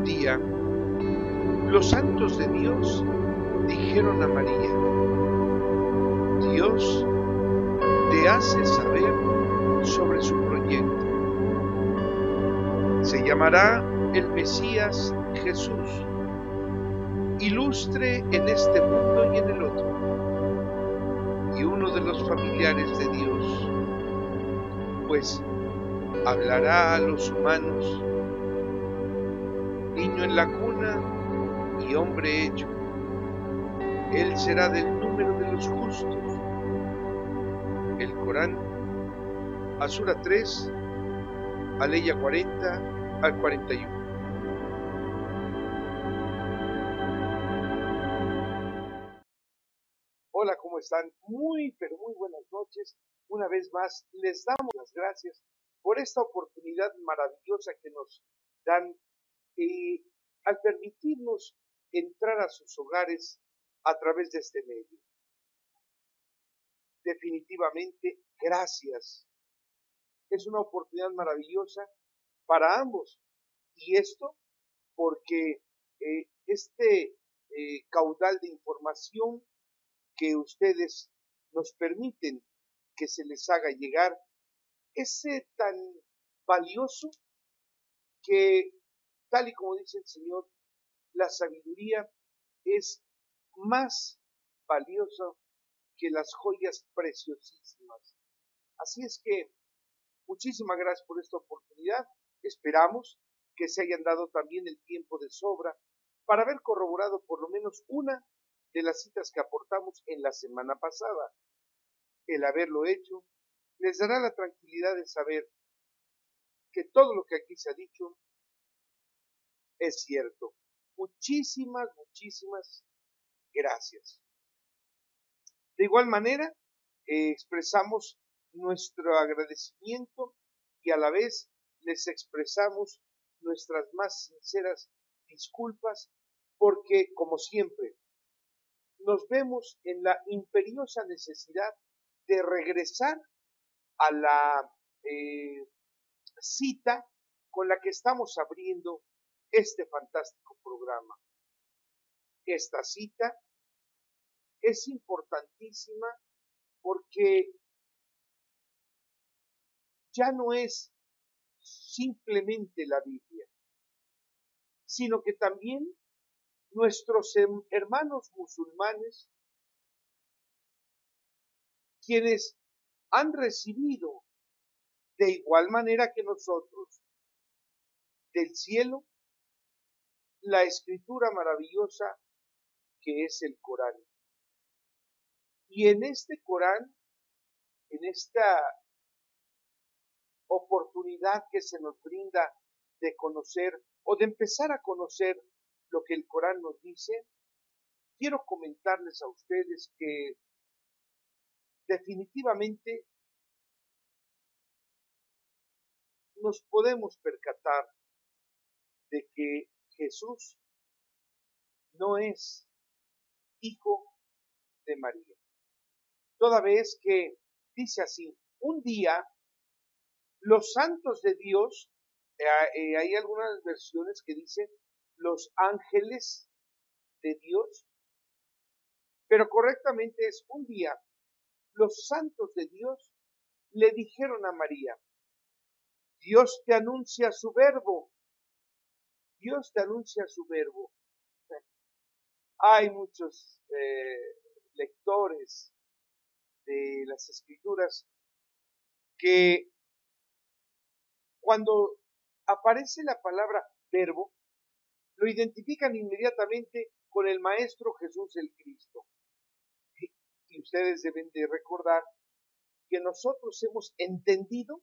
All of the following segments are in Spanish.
Un día, los santos de Dios dijeron a María: Dios te hace saber sobre su proyecto. Se llamará el Mesías Jesús, ilustre en este mundo y en el otro, y uno de los familiares de Dios, pues hablará a los humanos, niño en la cuna y hombre hecho. Él será del número de los justos. El Corán, Asura 3, Aleya 40 al 41. Hola, ¿cómo están? Pero muy buenas noches. Una vez más, les damos las gracias por esta oportunidad maravillosa que nos dan al permitirnos entrar a sus hogares a través de este medio. Definitivamente, gracias. Es una oportunidad maravillosa para ambos. Y esto porque este caudal de información que ustedes nos permiten que se les haga llegar es tan valioso que, tal y como dice el Señor, la sabiduría es más valiosa que las joyas preciosísimas. Así es que muchísimas gracias por esta oportunidad. Esperamos que se hayan dado también el tiempo de sobra para haber corroborado por lo menos una de las citas que aportamos en la semana pasada. El haberlo hecho les dará la tranquilidad de saber que todo lo que aquí se ha dicho es cierto. Muchísimas gracias. De igual manera, expresamos nuestro agradecimiento y a la vez les expresamos nuestras más sinceras disculpas porque, como siempre, nos vemos en la imperiosa necesidad de regresar a la cita con la que estamos abriendo este fantástico programa. Esta cita es importantísima porque ya no es simplemente la Biblia, sino que también nuestros hermanos musulmanes, quienes han recibido de igual manera que nosotros del cielo la escritura maravillosa que es el Corán. Y en este Corán, en esta oportunidad que se nos brinda de conocer o de empezar a conocer lo que el Corán nos dice, quiero comentarles a ustedes que definitivamente nos podemos percatar de que Jesús no es hijo de María. Toda vez que dice así: un día los santos de Dios, hay algunas versiones que dicen los ángeles de Dios, pero correctamente es un día los santos de Dios le dijeron a María: Dios te anuncia su verbo. Dios te anuncia su verbo. Hay muchos lectores de las escrituras que cuando aparece la palabra verbo, lo identifican inmediatamente con el Maestro Jesús el Cristo. Y ustedes deben de recordar que nosotros hemos entendido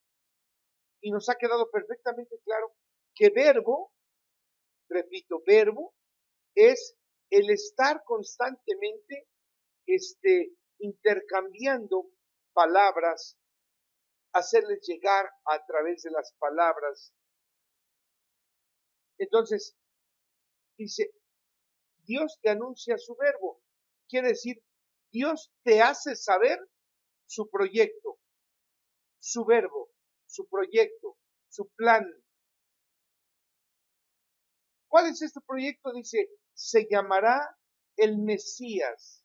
y nos ha quedado perfectamente claro que verbo, repito, verbo es el estar constantemente intercambiando palabras, hacerles llegar a través de las palabras. Entonces, dice, Dios te anuncia su verbo. Quiere decir, Dios te hace saber su proyecto, su verbo, su proyecto, su plan. ¿Cuál es este proyecto? Dice, se llamará el Mesías,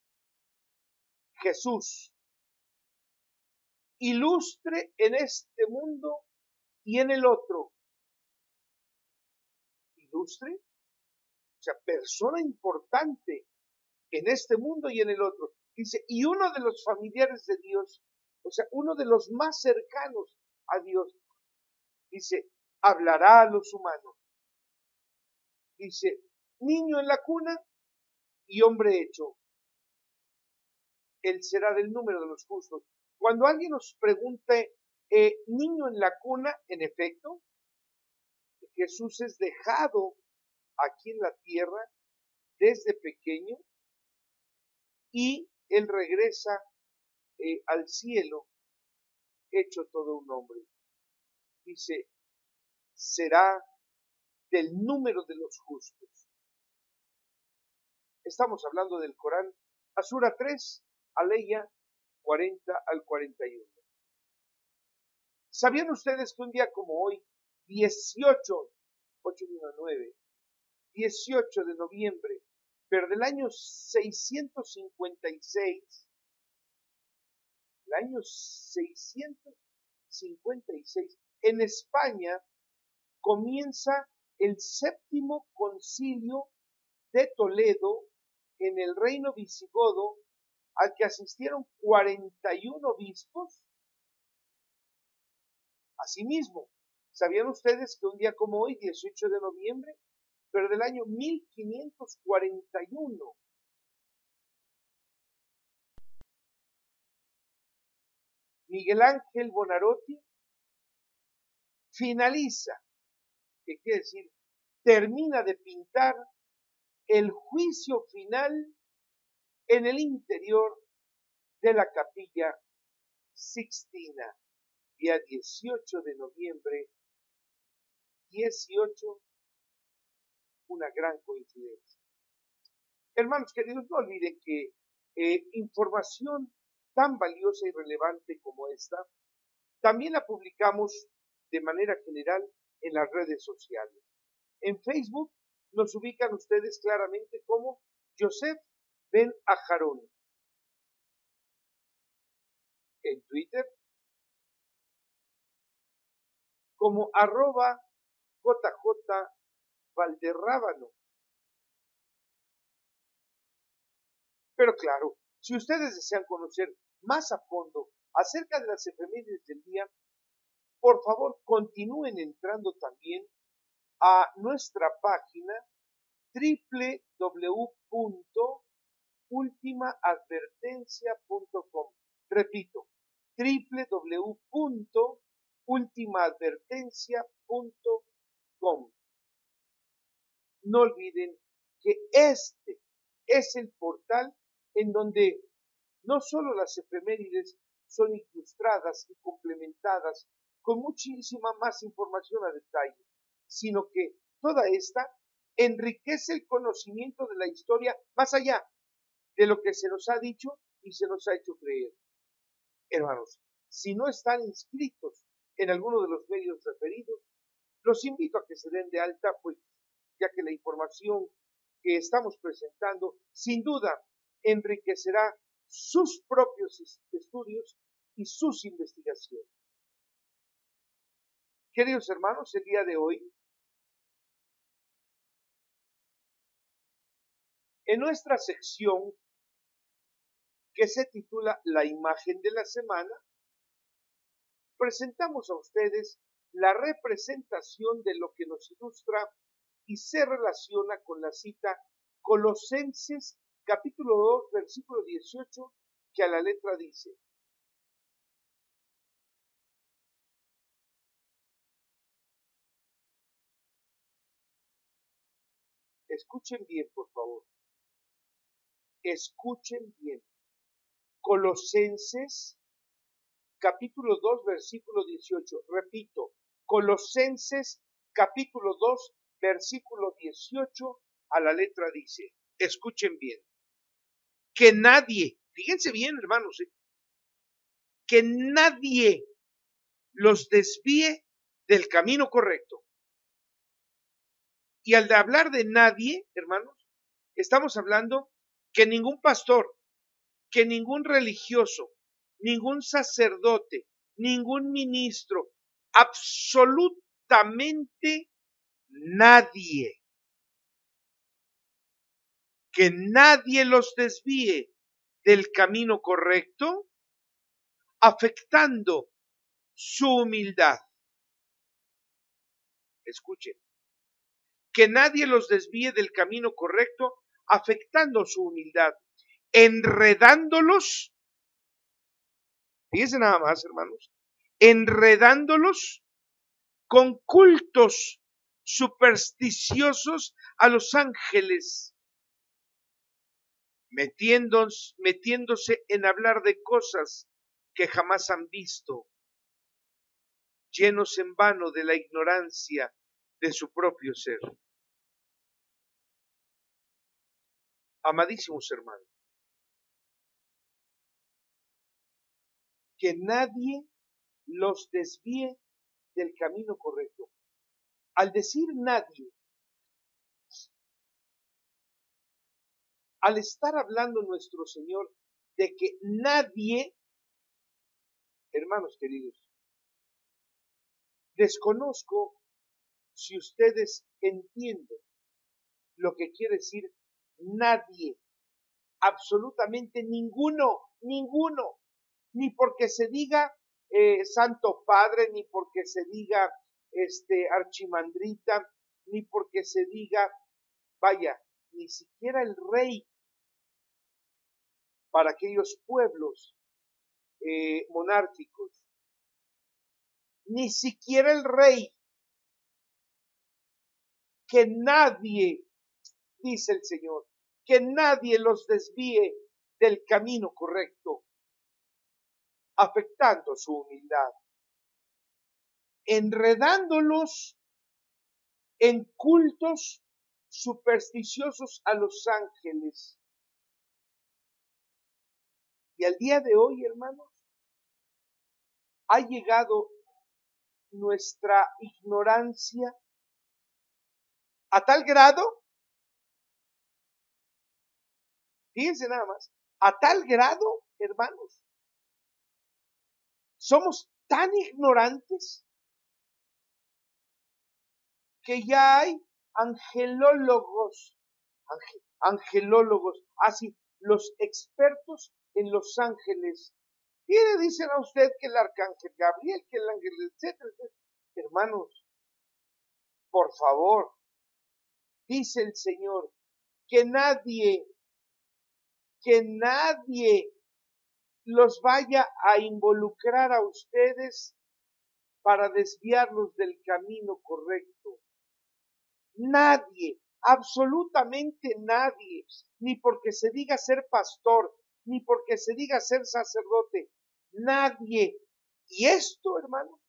Jesús, ilustre en este mundo y en el otro. Ilustre, o sea, persona importante en este mundo y en el otro. Dice, y uno de los familiares de Dios, o sea, uno de los más cercanos a Dios, dice, hablará a los humanos. Dice, niño en la cuna y hombre hecho. Él será del número de los justos. Cuando alguien nos pregunte, niño en la cuna, en efecto, Jesús es dejado aquí en la tierra desde pequeño y él regresa al cielo hecho todo un hombre. Dice, será del número de los justos. Estamos hablando del Corán, Asura 3, Aleya 40 al 41. ¿Sabían ustedes que un día como hoy, 18 de noviembre, pero del año 656, en España comienza el séptimo concilio de Toledo en el reino visigodo, al que asistieron 41 obispos? Asimismo, ¿sabían ustedes que un día como hoy, 18 de noviembre, pero del año 1541, Miguel Ángel Buonarroti finaliza, que quiere decir, termina de pintar el juicio final en el interior de la Capilla Sixtina, día 18 de noviembre, 18, una gran coincidencia. Hermanos queridos, no olviden que información tan valiosa y relevante como esta, también la publicamos de manera general en las redes sociales. En Facebook nos ubican ustedes claramente como Yosef Ben Aharón. En Twitter como @JJ Valderrábano. Pero claro, si ustedes desean conocer más a fondo acerca de las efemérides del día, por favor continúen entrando también a nuestra página www.ultimaadvertencia.com. Repito, www.ultimaadvertencia.com. No olviden que este es el portal en donde no solo las efemérides son ilustradas y complementadas con muchísima más información a detalle, sino que toda esta enriquece el conocimiento de la historia más allá de lo que se nos ha dicho y se nos ha hecho creer. Hermanos, si no están inscritos en alguno de los medios referidos, los invito a que se den de alta, pues, ya que la información que estamos presentando sin duda enriquecerá sus propios estudios y sus investigaciones. Queridos hermanos, el día de hoy, en nuestra sección que se titula La imagen de la semana, presentamos a ustedes la representación de lo que nos ilustra y se relaciona con la cita Colosenses capítulo 2, versículo 18, que a la letra dice: escuchen bien, por favor. Escuchen bien. Colosenses capítulo 2, versículo 18. Repito, Colosenses capítulo 2, versículo 18, a la letra dice: escuchen bien. Que nadie, fíjense bien, hermanos, que nadie los desvíe del camino correcto. Y al de hablar de nadie, hermanos, estamos hablando que ningún pastor, que ningún religioso, ningún sacerdote, ningún ministro, absolutamente nadie, que nadie los desvíe del camino correcto, afectando su humildad. Escuchen, que nadie los desvíe del camino correcto, afectando su humildad, enredándolos, fíjense nada más, hermanos, enredándolos con cultos supersticiosos a los ángeles, metiéndose en hablar de cosas que jamás han visto, llenos en vano de la ignorancia de su propio ser. Amadísimos hermanos, que nadie los desvíe del camino correcto. Al decir nadie, al estar hablando nuestro Señor de que nadie, hermanos queridos, desconozco si ustedes entienden lo que quiere decir nadie, absolutamente ninguno, ni porque se diga Santo Padre, ni porque se diga archimandrita, ni porque se diga, vaya, ni siquiera el rey para aquellos pueblos monárquicos, ni siquiera el rey, que nadie, dice el Señor, que nadie los desvíe del camino correcto, afectando su humildad, enredándolos en cultos supersticiosos a los ángeles. Y al día de hoy, hermanos, ha llegado nuestra ignorancia a tal grado, fíjense nada más, a tal grado, hermanos, somos tan ignorantes que ya hay angelólogos, así, los expertos en los ángeles. Y le dicen a usted que el arcángel Gabriel, que el ángel, etcétera, etcétera. Hermanos, por favor, dice el Señor, que nadie los vaya a involucrar a ustedes para desviarlos del camino correcto. Nadie, absolutamente nadie, ni porque se diga ser pastor, ni porque se diga ser sacerdote, nadie. Y esto, hermanos,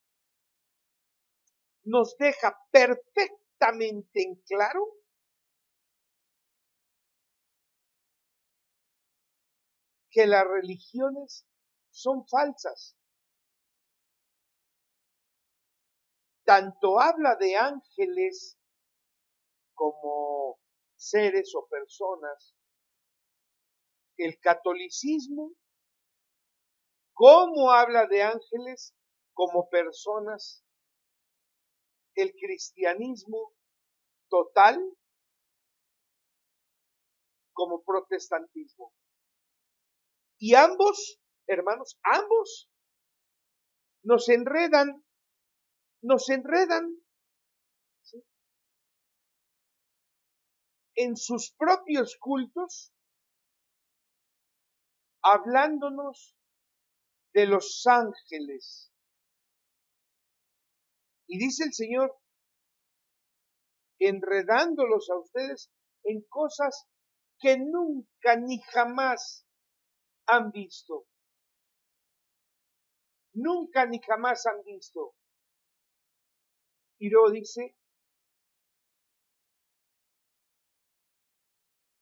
nos deja perfectamente en claro que las religiones son falsas. Tanto habla de ángeles como seres o personas, el catolicismo, como habla de ángeles como personas, el cristianismo total como protestantismo. Y ambos, hermanos, ambos nos enredan, ¿sí?, en sus propios cultos, hablándonos de los ángeles. Y dice el Señor, enredándolos a ustedes en cosas que nunca ni jamás han visto. Nunca ni jamás han visto. Y luego dice,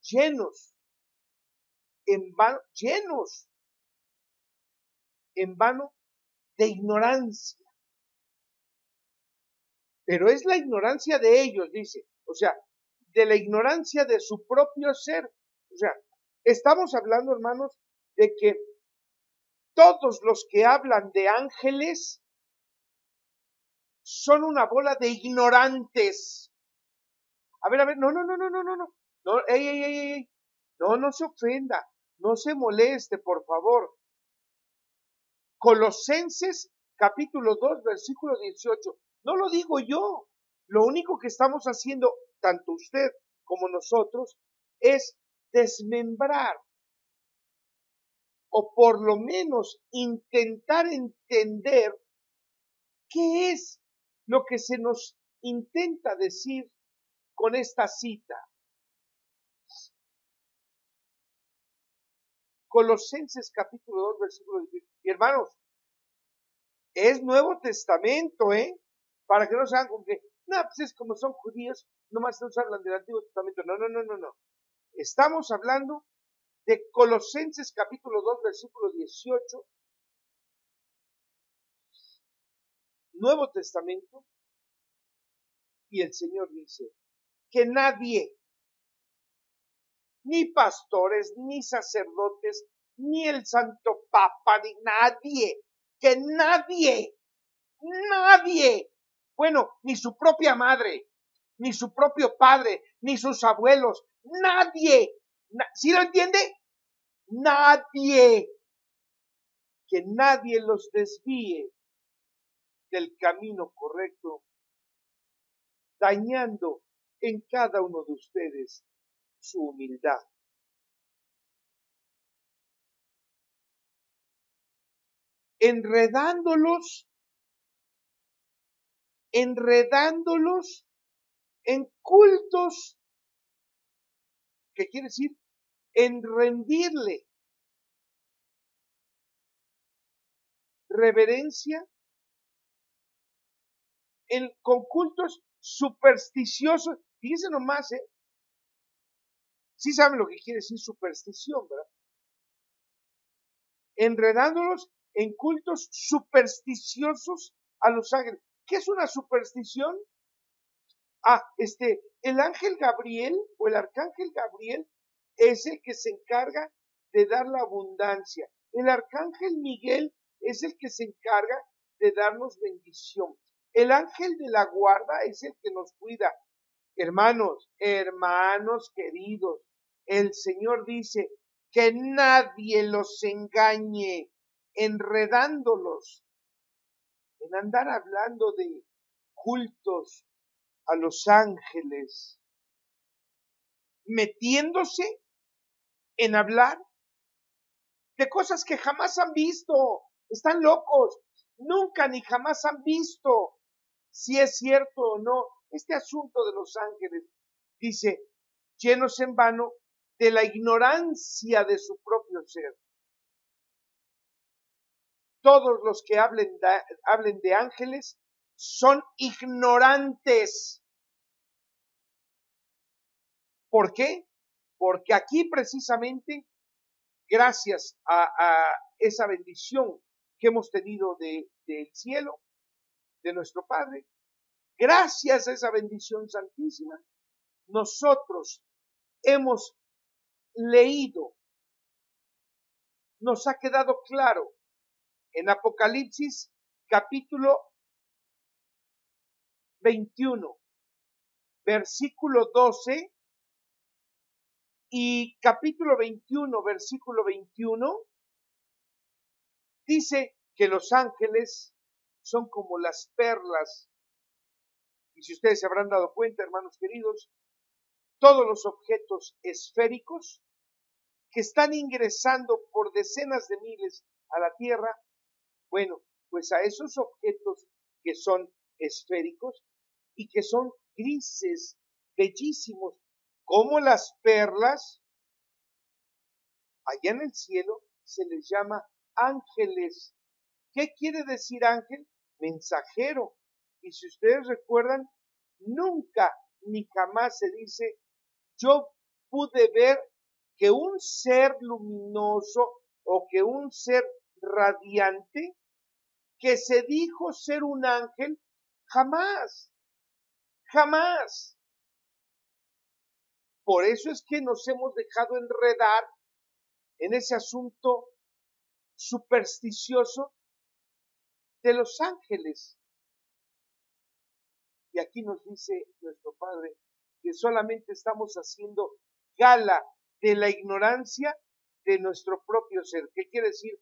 llenos en vano de ignorancia. Pero es la ignorancia de ellos, dice, O sea, de la ignorancia de su propio ser. O sea, estamos hablando, hermanos, de que todos los que hablan de ángeles son una bola de ignorantes. A ver, no, ey, no se ofenda, no se moleste, por favor. Colosenses capítulo 2, versículo 18. No lo digo yo. Lo único que estamos haciendo, tanto usted como nosotros, es desmembrar o por lo menos intentar entender qué es lo que se nos intenta decir con esta cita. Colosenses capítulo 2, versículo 18. Y hermanos, es Nuevo Testamento, para que no se hagan con que, no, pues es como son judíos, nomás nos hablan del Antiguo Testamento. No. Estamos hablando de Colosenses capítulo 2, versículo 18, Nuevo Testamento, y el Señor dice que nadie, ni pastores, ni sacerdotes, ni el Santo Papa, ni nadie, que nadie, bueno, ni su propia madre, ni su propio padre, ni sus abuelos, nadie, ¿sí lo entiende? Nadie, que nadie los desvíe del camino correcto, dañando en cada uno de ustedes su humildad. Enredándolos en cultos, ¿qué quiere decir? En rendirle reverencia con cultos supersticiosos. Fíjense nomás, sí saben lo que quiere decir superstición, ¿verdad? Enredándolos en cultos supersticiosos a los ángeles. ¿Qué es una superstición? El ángel Gabriel o el arcángel Gabriel es el que se encarga de dar la abundancia. El arcángel Miguel es el que se encarga de darnos bendición. El ángel de la guarda es el que nos cuida. Hermanos queridos, el Señor dice que nadie los engañe, enredándolos en andar hablando de cultos a los ángeles, metiéndose en hablar de cosas que jamás han visto. Están locos, nunca ni jamás han visto si es cierto o no. Este asunto de los ángeles, dice, llenos en vano de la ignorancia de su propio ser. Todos los que hablen de ángeles son ignorantes. ¿Por qué? Porque aquí precisamente, gracias a esa bendición que hemos tenido del cielo, de nuestro Padre, gracias a esa bendición santísima, nosotros hemos leído, nos ha quedado claro en Apocalipsis capítulo 21, versículo 12 y capítulo 21, versículo 21, dice que los ángeles son como las perlas. Y si ustedes se habrán dado cuenta, hermanos queridos, todos los objetos esféricos que están ingresando por decenas de miles a la Tierra, bueno, pues a esos objetos que son esféricos y que son grises, bellísimos, como las perlas, allá en el cielo se les llama ángeles. ¿Qué quiere decir ángel? Mensajero. Y si ustedes recuerdan, nunca ni jamás se dice, yo pude ver que un ser luminoso o que un ser radiante que se dijo ser un ángel, jamás. Por eso es que nos hemos dejado enredar en ese asunto supersticioso de los ángeles. Y aquí nos dice nuestro Padre que solamente estamos haciendo gala de la ignorancia de nuestro propio ser. ¿Qué quiere decir?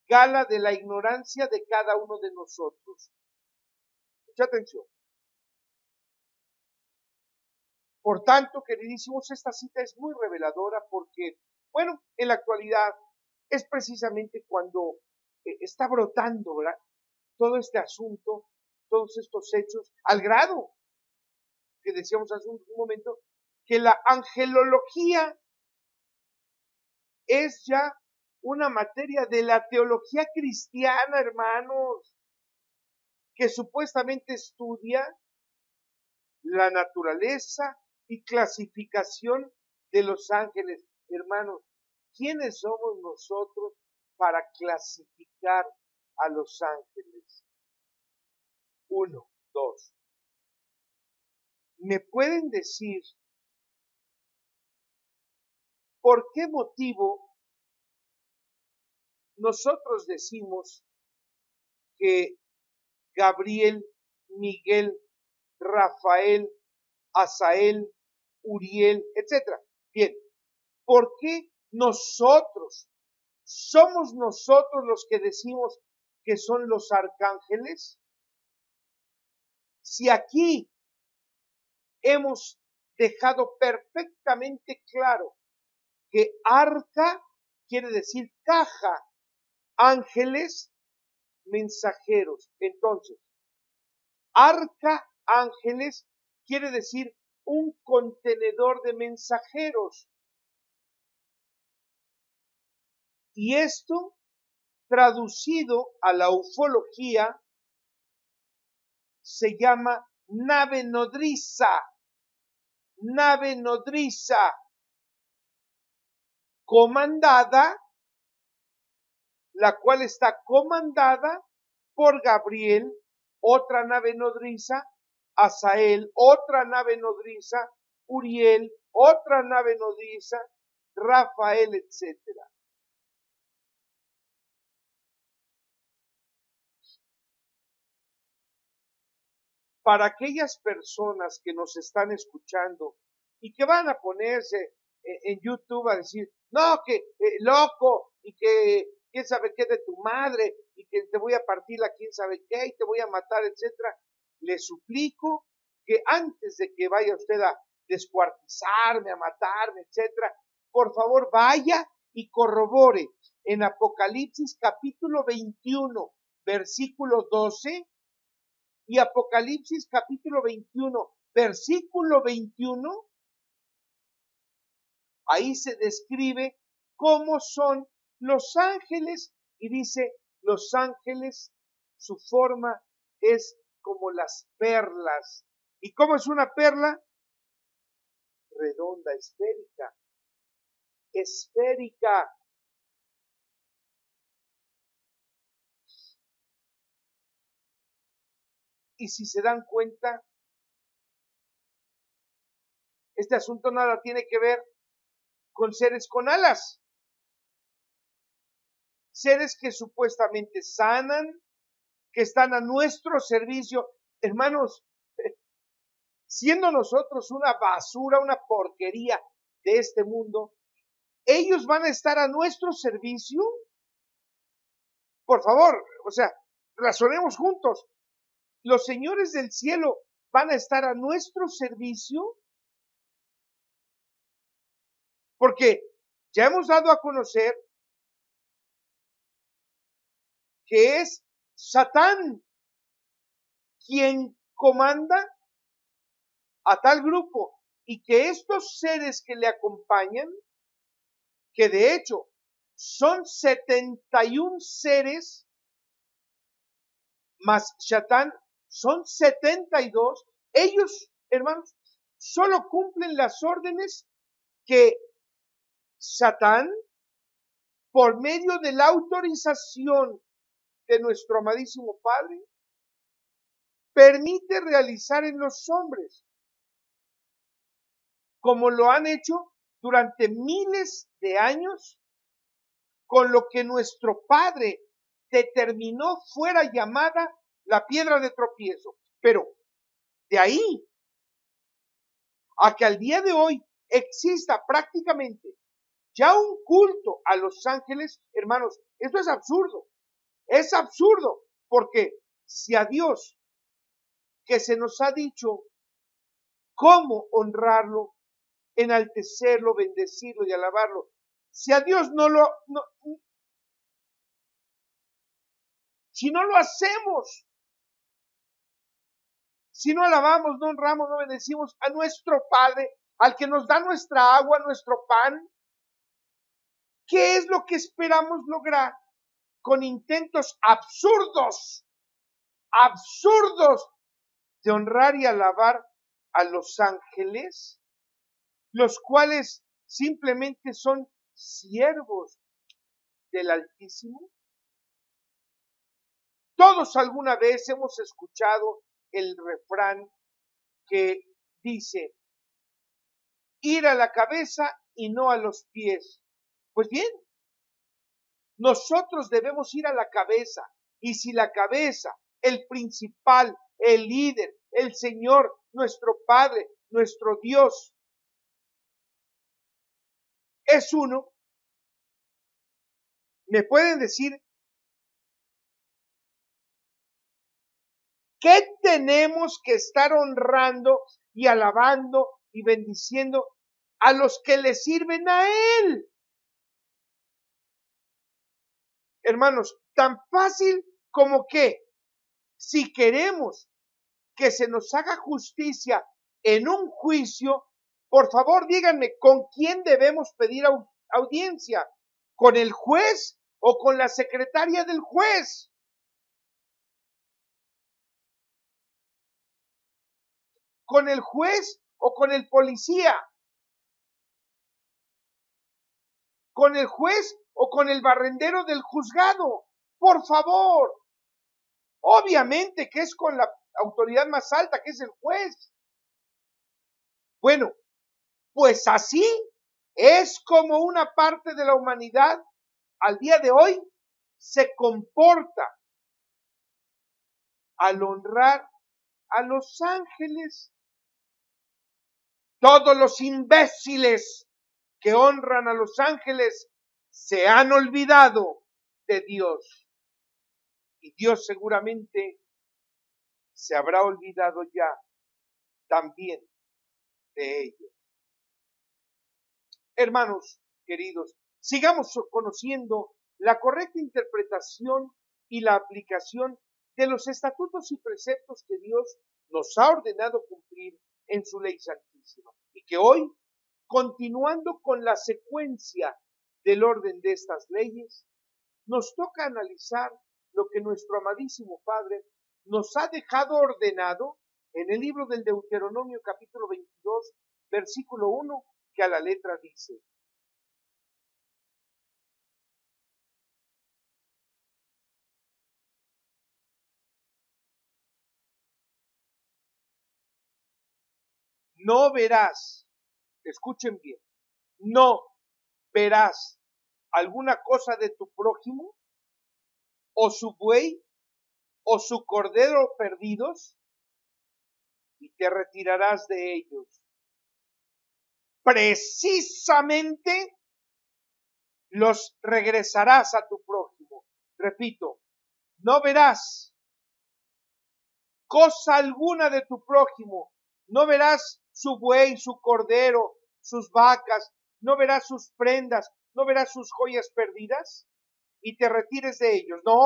Gala de la ignorancia de cada uno de nosotros. Mucha atención. Por tanto, queridísimos, esta cita es muy reveladora porque, bueno, en la actualidad es precisamente cuando está brotando, ¿verdad?, todo este asunto, todos estos hechos, al grado que decíamos hace un momento, que la angelología es ya una materia de la teología cristiana, hermanos, que supuestamente estudia la naturaleza y clasificación de los ángeles. Hermanos, ¿quiénes somos nosotros para clasificar a los ángeles? 1, 2. ¿Me pueden decir por qué motivo nosotros decimos que Gabriel, Miguel, Rafael, Asael, Uriel, etcétera? Bien, ¿por qué somos nosotros los que decimos que son los arcángeles? Si aquí hemos dejado perfectamente claro que arca quiere decir caja, ángeles, mensajeros. Entonces, arca, ángeles, quiere decir un contenedor de mensajeros. Y esto, traducido a la ufología, se llama nave nodriza. Nave nodriza, comandada, la cual está comandada por Gabriel, otra nave nodriza, Asael, otra nave nodriza, Uriel, otra nave nodriza, Rafael, etcétera. Para aquellas personas que nos están escuchando y que van a ponerse en YouTube a decir, no, que loco, y que quién sabe qué de tu madre, y que te voy a partir la quién sabe qué, y te voy a matar, etcétera, le suplico que antes de que vaya usted a descuartizarme, a matarme, etcétera, por favor vaya y corrobore en Apocalipsis capítulo 21, versículo 12, y Apocalipsis capítulo 21, versículo 21, ahí se describe cómo son los ángeles y dice, los ángeles, su forma es como las perlas. ¿Y cómo es una perla? Redonda, esférica. Esférica. Y si se dan cuenta, este asunto nada tiene que ver con seres con alas. Seres que supuestamente sanan, que están a nuestro servicio. Hermanos, siendo nosotros una basura, una porquería de este mundo, ellos van a estar a nuestro servicio. Por favor, o sea, razonemos juntos. Los señores del cielo van a estar a nuestro servicio, porque ya hemos dado a conocer que es Satán quien comanda a tal grupo y que estos seres que le acompañan, que de hecho son 71 seres, más Satán son 72, ellos, hermanos, solo cumplen las órdenes que Satán, por medio de la autorización de nuestro amadísimo Padre, permite realizar en los hombres. como lo han hecho durante miles de años, con lo que nuestro Padre determinó fuera llamada la piedra de tropiezo. Pero de ahí a que al día de hoy exista prácticamente ya un culto a los ángeles, hermanos, esto es absurdo. Es absurdo, porque si a Dios, que se nos ha dicho cómo honrarlo, enaltecerlo, bendecirlo y alabarlo, si a Dios si no lo hacemos, si no alabamos, no honramos, no bendecimos a nuestro Padre, al que nos da nuestra agua, nuestro pan, ¿qué es lo que esperamos lograr con intentos absurdos de honrar y alabar a los ángeles, los cuales simplemente son siervos del Altísimo? Todos alguna vez hemos escuchado el refrán que dice, ir a la cabeza y no a los pies. Pues bien, nosotros debemos ir a la cabeza, y si la cabeza, el principal, el líder, el Señor, nuestro Padre, nuestro Dios, es uno, ¿me pueden decir qué tenemos que estar honrando y alabando y bendiciendo a los que le sirven a Él? Hermanos, tan fácil como que si queremos que se nos haga justicia en un juicio, por favor díganme, ¿con quién debemos pedir audiencia? ¿Con el juez o con la secretaria del juez? ¿Con el juez o con el policía? ¿Con el juez o con el barrendero del juzgado? Por favor. Obviamente que es con la autoridad más alta, que es el juez. Bueno, pues así es como una parte de la humanidad al día de hoy se comporta al honrar a los ángeles. Todos los imbéciles que honran a los ángeles se han olvidado de Dios. Y Dios seguramente se habrá olvidado ya también de ellos. Hermanos queridos, sigamos conociendo la correcta interpretación y la aplicación de los estatutos y preceptos que Dios nos ha ordenado cumplir en su ley santísima. Y que hoy, continuando con la secuencia del orden de estas leyes, nos toca analizar lo que nuestro amadísimo Padre nos ha dejado ordenado en el libro del Deuteronomio capítulo 22, versículo 1, que a la letra dice: no verás, escuchen bien, no verás alguna cosa de tu prójimo, o su buey, o su cordero perdidos, y te retirarás de ellos. Precisamente los regresarás a tu prójimo. Repito, no verás cosa alguna de tu prójimo, no verás su buey, su cordero, sus vacas, no verás sus prendas, no verás sus joyas perdidas y te retires de ellos. No.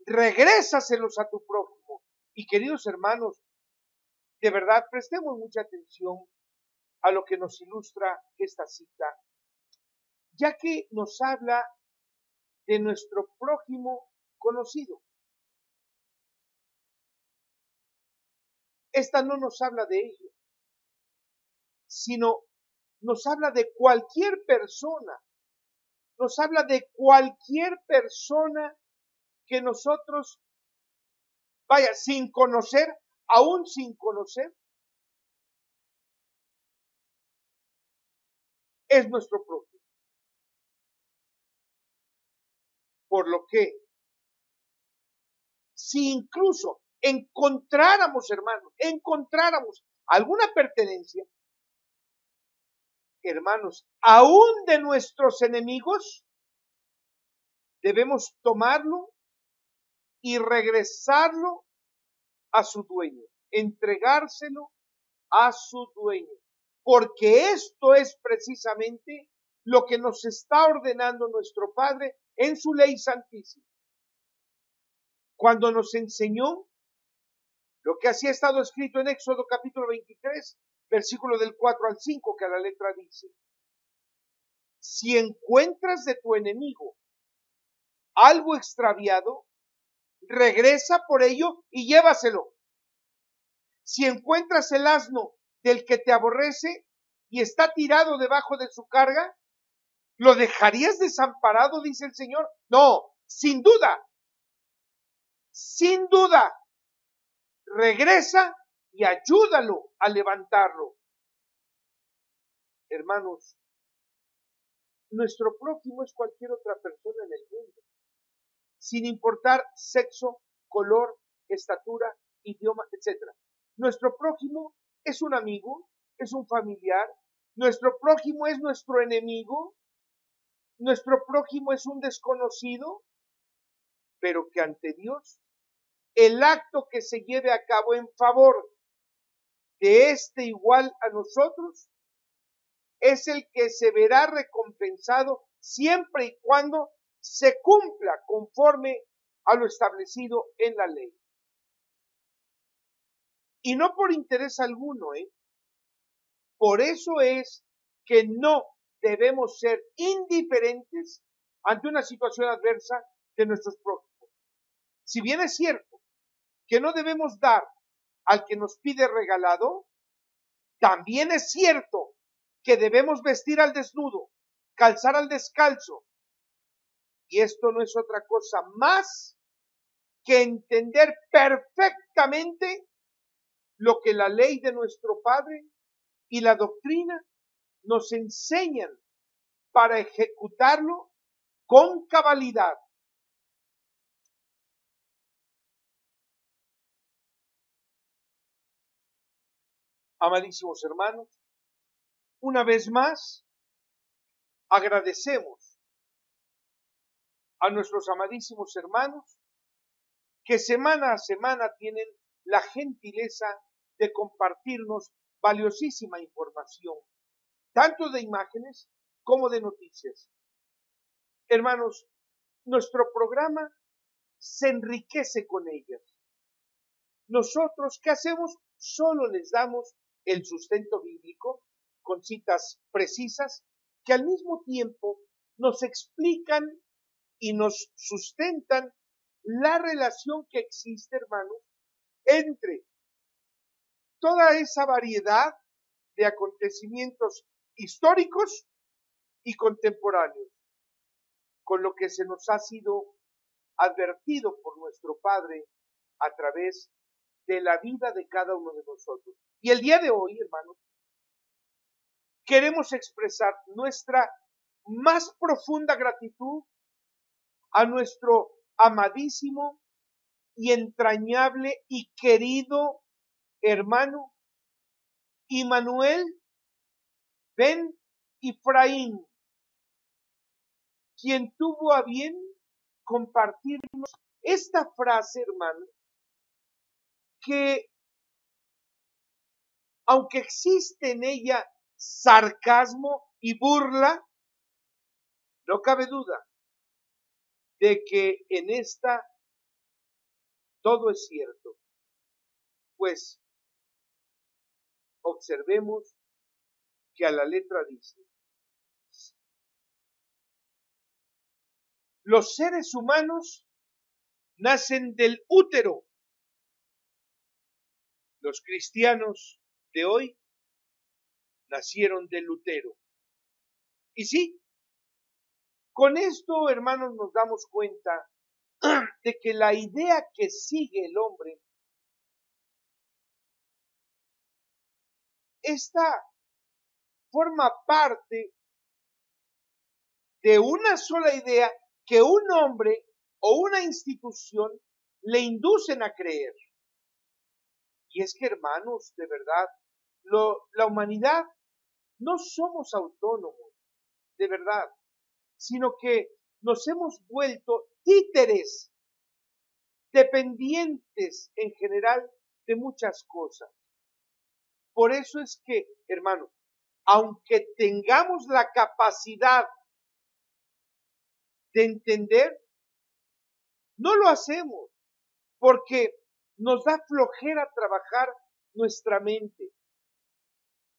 Regrésaselos a tu prójimo. Y queridos hermanos, de verdad prestemos mucha atención a lo que nos ilustra esta cita, ya que nos habla de nuestro prójimo conocido. Esta no nos habla de ello, sino nos habla de cualquier persona, nos habla de cualquier persona que nosotros, sin conocer, aún sin conocer, es nuestro prójimo. Por lo que, si incluso encontráramos, hermanos, alguna pertenencia, hermanos, aún de nuestros enemigos, debemos tomarlo y regresarlo a su dueño, entregárselo a su dueño, porque esto es precisamente lo que nos está ordenando nuestro Padre en su ley santísima. Cuando nos enseñó lo que así ha estado escrito en Éxodo capítulo 23, versículo del 4 al 5, que a la letra dice: si encuentras de tu enemigo algo extraviado, regresa por ello y llévaselo. Si encuentras el asno del que te aborrece y está tirado debajo de su carga, ¿lo dejarías desamparado? Dice el Señor. No, sin duda, regresa y ayúdalo a levantarlo. Hermanos, nuestro prójimo es cualquier otra persona en el mundo, sin importar sexo, color, estatura, idioma, etc. Nuestro prójimo es un amigo, es un familiar, nuestro prójimo es nuestro enemigo, nuestro prójimo es un desconocido, pero que ante Dios el acto que se lleve a cabo en favor de este igual a nosotros es el que se verá recompensado siempre y cuando se cumpla conforme a lo establecido en la ley. Y no por interés alguno, Por eso es que no debemos ser indiferentes ante una situación adversa de nuestros prójimos. Si bien es cierto que no debemos dar al que nos pide regalado, también es cierto que debemos vestir al desnudo, calzar al descalzo. Y esto no es otra cosa más que entender perfectamente lo que la ley de nuestro Padre y la doctrina nos enseñan para ejecutarlo con cabalidad. Amadísimos hermanos, una vez más agradecemos a nuestros amadísimos hermanos que semana a semana tienen la gentileza de compartirnos valiosísima información, tanto de imágenes como de noticias. Hermanos, nuestro programa se enriquece con ellas. Nosotros, ¿qué hacemos? Solo les damos el sustento bíblico con citas precisas que al mismo tiempo nos explican y nos sustentan la relación que existe, hermanos, entre toda esa variedad de acontecimientos históricos y contemporáneos, con lo que se nos ha sido advertido por nuestro Padre a través de la vida de cada uno de nosotros. Y el día de hoy, hermanos, queremos expresar nuestra más profunda gratitud a nuestro amadísimo y entrañable y querido hermano Immanuel Ben Efraín, quien tuvo a bien compartirnos esta frase, hermano, que aunque existe en ella sarcasmo y burla, no cabe duda de que en esta todo es cierto. Pues observemos que a la letra dice: los seres humanos nacen del útero. Los cristianos de hoy nacieron del útero. Y sí, con esto, hermanos, nos damos cuenta de que la idea que sigue el hombre, esta forma parte de una sola idea que un hombre o una institución le inducen a creer. Y es que, hermanos, de verdad, la humanidad no somos autónomos, de verdad, sino que nos hemos vuelto títeres, dependientes en general de muchas cosas. Por eso es que, hermanos, aunque tengamos la capacidad de entender, no lo hacemos, porque nos da flojera trabajar nuestra mente.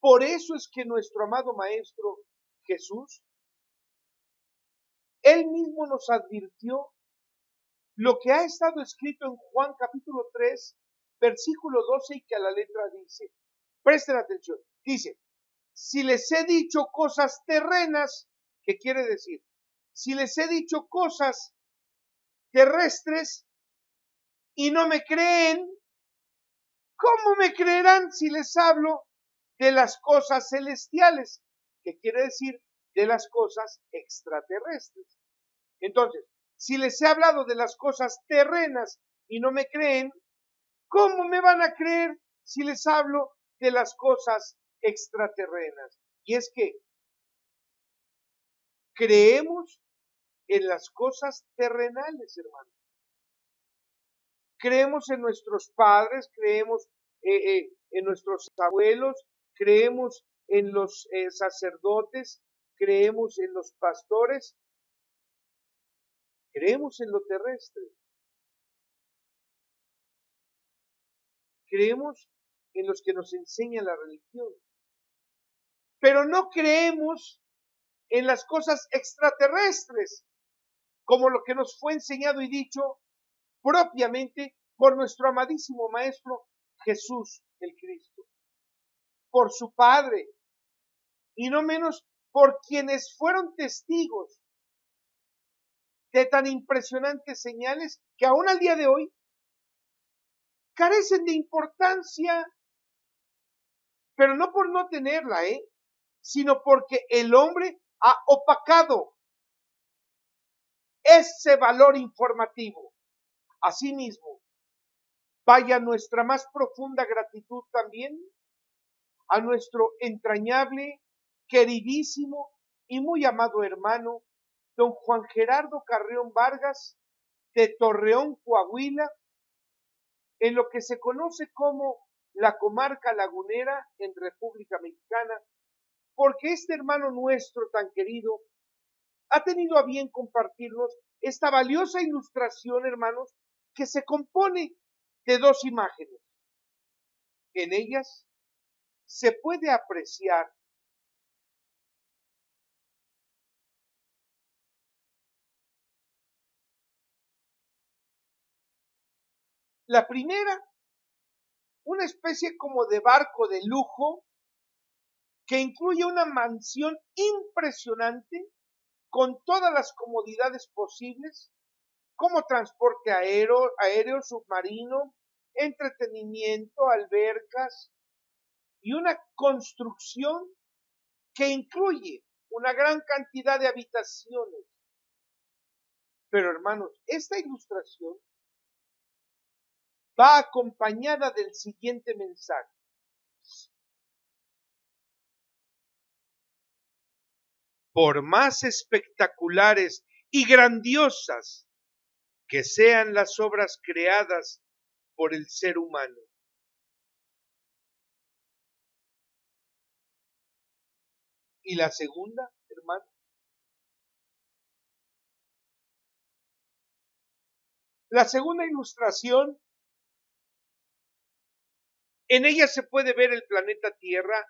Por eso es que nuestro amado Maestro Jesús, Él mismo nos advirtió lo que ha estado escrito en Juan capítulo 3, versículo 12 y que a la letra dice, presten atención, dice, si les he dicho cosas terrenas, ¿qué quiere decir? Si les he dicho cosas terrestres y no me creen, ¿cómo me creerán si les hablo de las cosas celestiales? ¿Qué quiere decir? De las cosas extraterrestres. Entonces, si les he hablado de las cosas terrenas y no me creen, ¿cómo me van a creer si les hablo de las cosas extraterrenas? Y es que creemos en las cosas terrenales, hermano. Creemos en nuestros padres, creemos en nuestros abuelos, creemos en los sacerdotes, creemos en los pastores, creemos en lo terrestre. Creemos en los que nos enseña la religión. Pero no creemos en las cosas extraterrestres, como lo que nos fue enseñado y dicho propiamente por nuestro amadísimo Maestro Jesús el Cristo, por su Padre, y no menos por quienes fueron testigos de tan impresionantes señales que aún al día de hoy carecen de importancia, pero no por no tenerla, sino porque el hombre ha opacado ese valor informativo. Asimismo, vaya nuestra más profunda gratitud también a nuestro entrañable, queridísimo y muy amado hermano, don Juan Gerardo Carrión Vargas, de Torreón, Coahuila, en lo que se conoce como la comarca lagunera en República Mexicana, porque este hermano nuestro tan querido ha tenido a bien compartirnos esta valiosa ilustración, hermanos, que se compone de dos imágenes. En ellas se puede apreciar la primera, una especie como de barco de lujo que incluye una mansión impresionante con todas las comodidades posibles, como transporte aéreo, submarino, entretenimiento, albercas y una construcción que incluye una gran cantidad de habitaciones. Pero hermanos, esta ilustración va acompañada del siguiente mensaje. Por más espectaculares y grandiosas que sean las obras creadas por el ser humano, y la segunda, hermano, la segunda ilustración, en ella se puede ver el planeta Tierra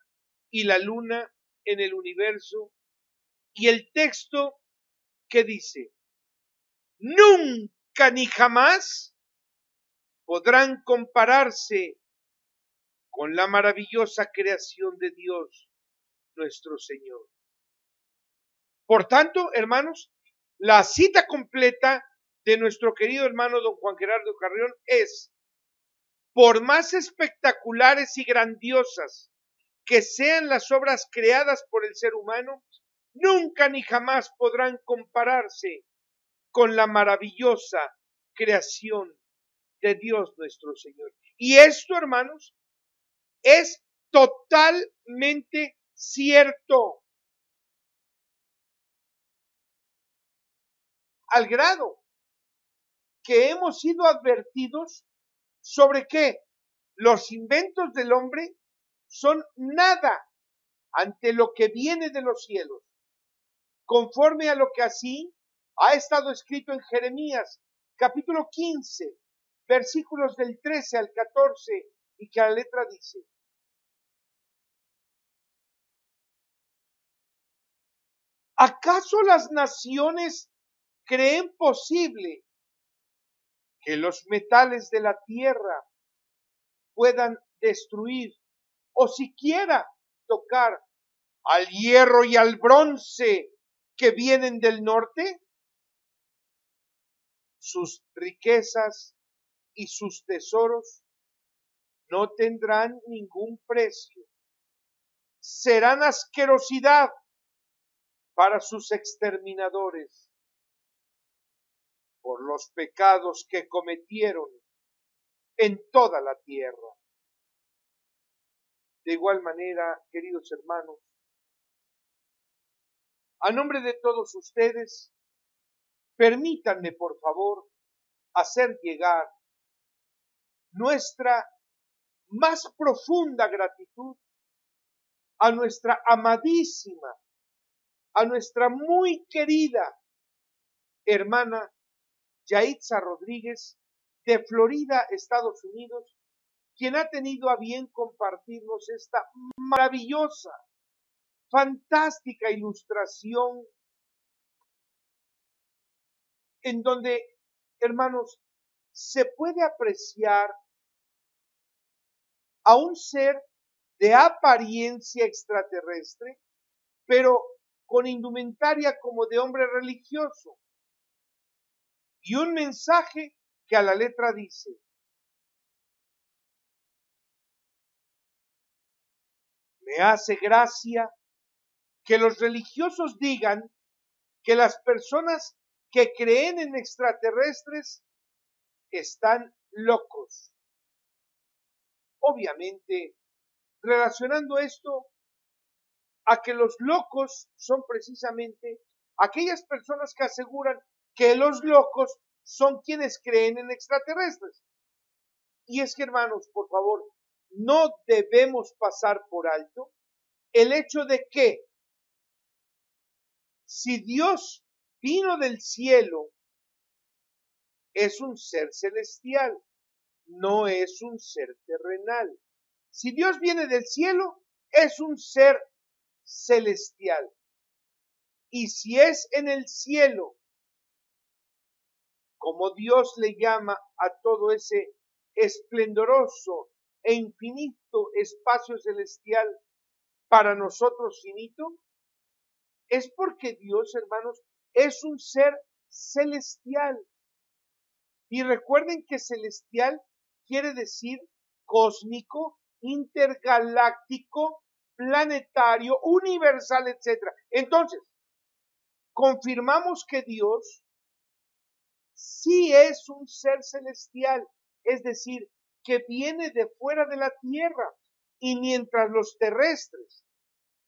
y la Luna en el universo, y el texto que dice, nunca ni jamás podrán compararse con la maravillosa creación de Dios, nuestro Señor. Por tanto, hermanos, la cita completa de nuestro querido hermano don Juan Gerardo Carrión es, por más espectaculares y grandiosas que sean las obras creadas por el ser humano, nunca ni jamás podrán compararse con la maravillosa creación de Dios nuestro Señor. Y esto, hermanos, es totalmente cierto, al grado que hemos sido advertidos sobre que los inventos del hombre son nada ante lo que viene de los cielos, conforme a lo que así ha estado escrito en Jeremías, capítulo 15, versículos del 13 al 14, y que la letra dice: ¿acaso las naciones creen posible que los metales de la tierra puedan destruir o siquiera tocar al hierro y al bronce que vienen del norte? Sus riquezas y sus tesoros no tendrán ningún precio. Serán asquerosidad para sus exterminadores por los pecados que cometieron en toda la tierra. De igual manera, queridos hermanos, a nombre de todos ustedes, permítanme, por favor, hacer llegar nuestra más profunda gratitud a nuestra amadísima, a nuestra muy querida hermana Yaitza Rodríguez de Florida, Estados Unidos, quien ha tenido a bien compartirnos esta maravillosa, fantástica ilustración en donde, hermanos, se puede apreciar a un ser de apariencia extraterrestre, pero con indumentaria como de hombre religioso, y un mensaje que a la letra dice: me hace gracia que los religiosos digan que las personas que creen en extraterrestres están locos. Obviamente, relacionando esto a que los locos son precisamente aquellas personas que aseguran que los locos son quienes creen en extraterrestres. Y es que, hermanos, por favor, no debemos pasar por alto el hecho de que si Dios vino del cielo, es un ser celestial, no es un ser terrenal. Si Dios viene del cielo, es un ser celestial. Y si es en el cielo, como Dios le llama a todo ese esplendoroso e infinito espacio celestial para nosotros finito, es porque Dios, hermanos, es un ser celestial. Y recuerden que celestial quiere decir cósmico, intergaláctico, planetario, universal, etc. Entonces, confirmamos que Dios sí es un ser celestial, es decir, que viene de fuera de la tierra. Y mientras los terrestres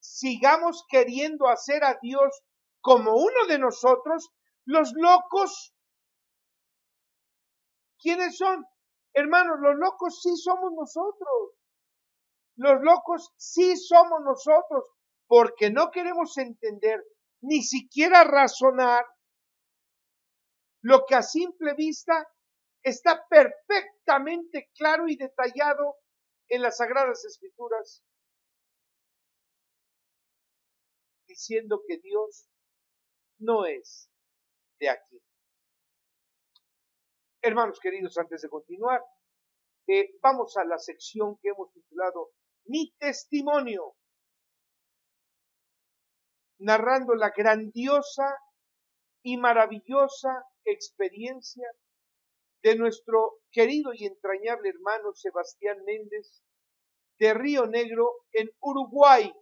sigamos queriendo hacer a Dios como uno de nosotros, los locos, ¿quiénes son? Hermanos, los locos sí somos nosotros. Los locos sí somos nosotros, porque no queremos entender, ni siquiera razonar, lo que a simple vista está perfectamente claro y detallado en las Sagradas Escrituras, diciendo que Dios no es de aquí. Hermanos queridos, antes de continuar, vamos a la sección que hemos titulado Mi Testimonio, narrando la grandiosa y maravillosa experiencia de nuestro querido y entrañable hermano Sebastián Méndez de Río Negro, en Uruguay,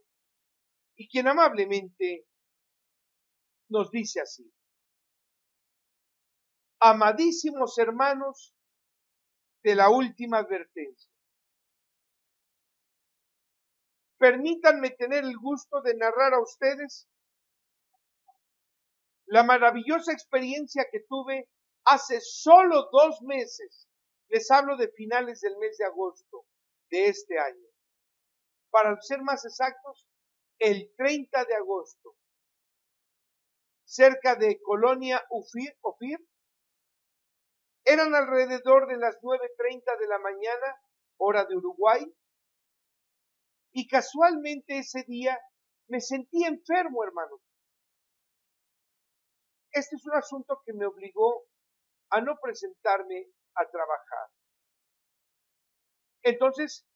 y quien amablemente nos dice así: amadísimos hermanos de la última advertencia, permítanme tener el gusto de narrar a ustedes la maravillosa experiencia que tuve hace solo 2 meses. Les hablo de finales del mes de agosto de este año. Para ser más exactos, el 30 de agosto, cerca de Colonia Ofir, eran alrededor de las 9:30 de la mañana, hora de Uruguay, y casualmente ese día me sentí enfermo, hermano. Este es un asunto que me obligó a no presentarme a trabajar. Entonces,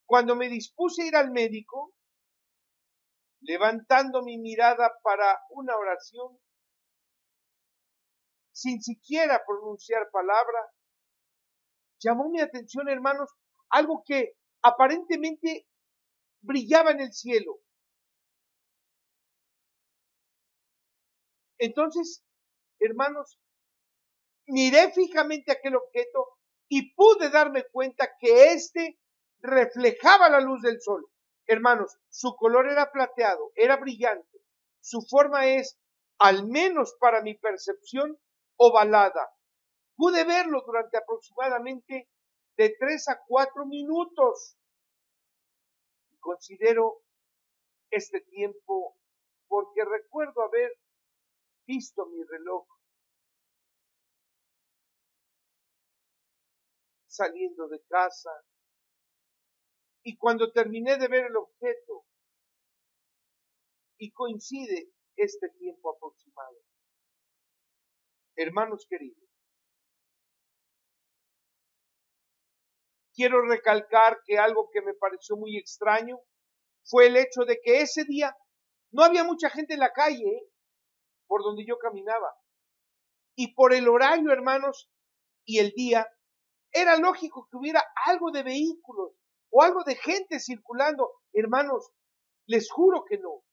cuando me dispuse a ir al médico, levantando mi mirada para una oración, sin siquiera pronunciar palabra, llamó mi atención, hermanos, algo que aparentemente brillaba en el cielo. Entonces, hermanos, miré fijamente aquel objeto y pude darme cuenta que éste reflejaba la luz del sol. Hermanos, su color era plateado, era brillante. Su forma es, al menos para mi percepción, ovalada. Pude verlo durante aproximadamente de 3 a 4 minutos. Y considero este tiempo porque recuerdo haber visto mi reloj saliendo de casa, y cuando terminé de ver el objeto, y coincide este tiempo aproximado. Hermanos queridos, quiero recalcar que algo que me pareció muy extraño fue el hecho de que ese día no había mucha gente en la calle, por donde yo caminaba. Y por el horario, hermanos, y el día, era lógico que hubiera algo de vehículos o algo de gente circulando. Hermanos, les juro que no.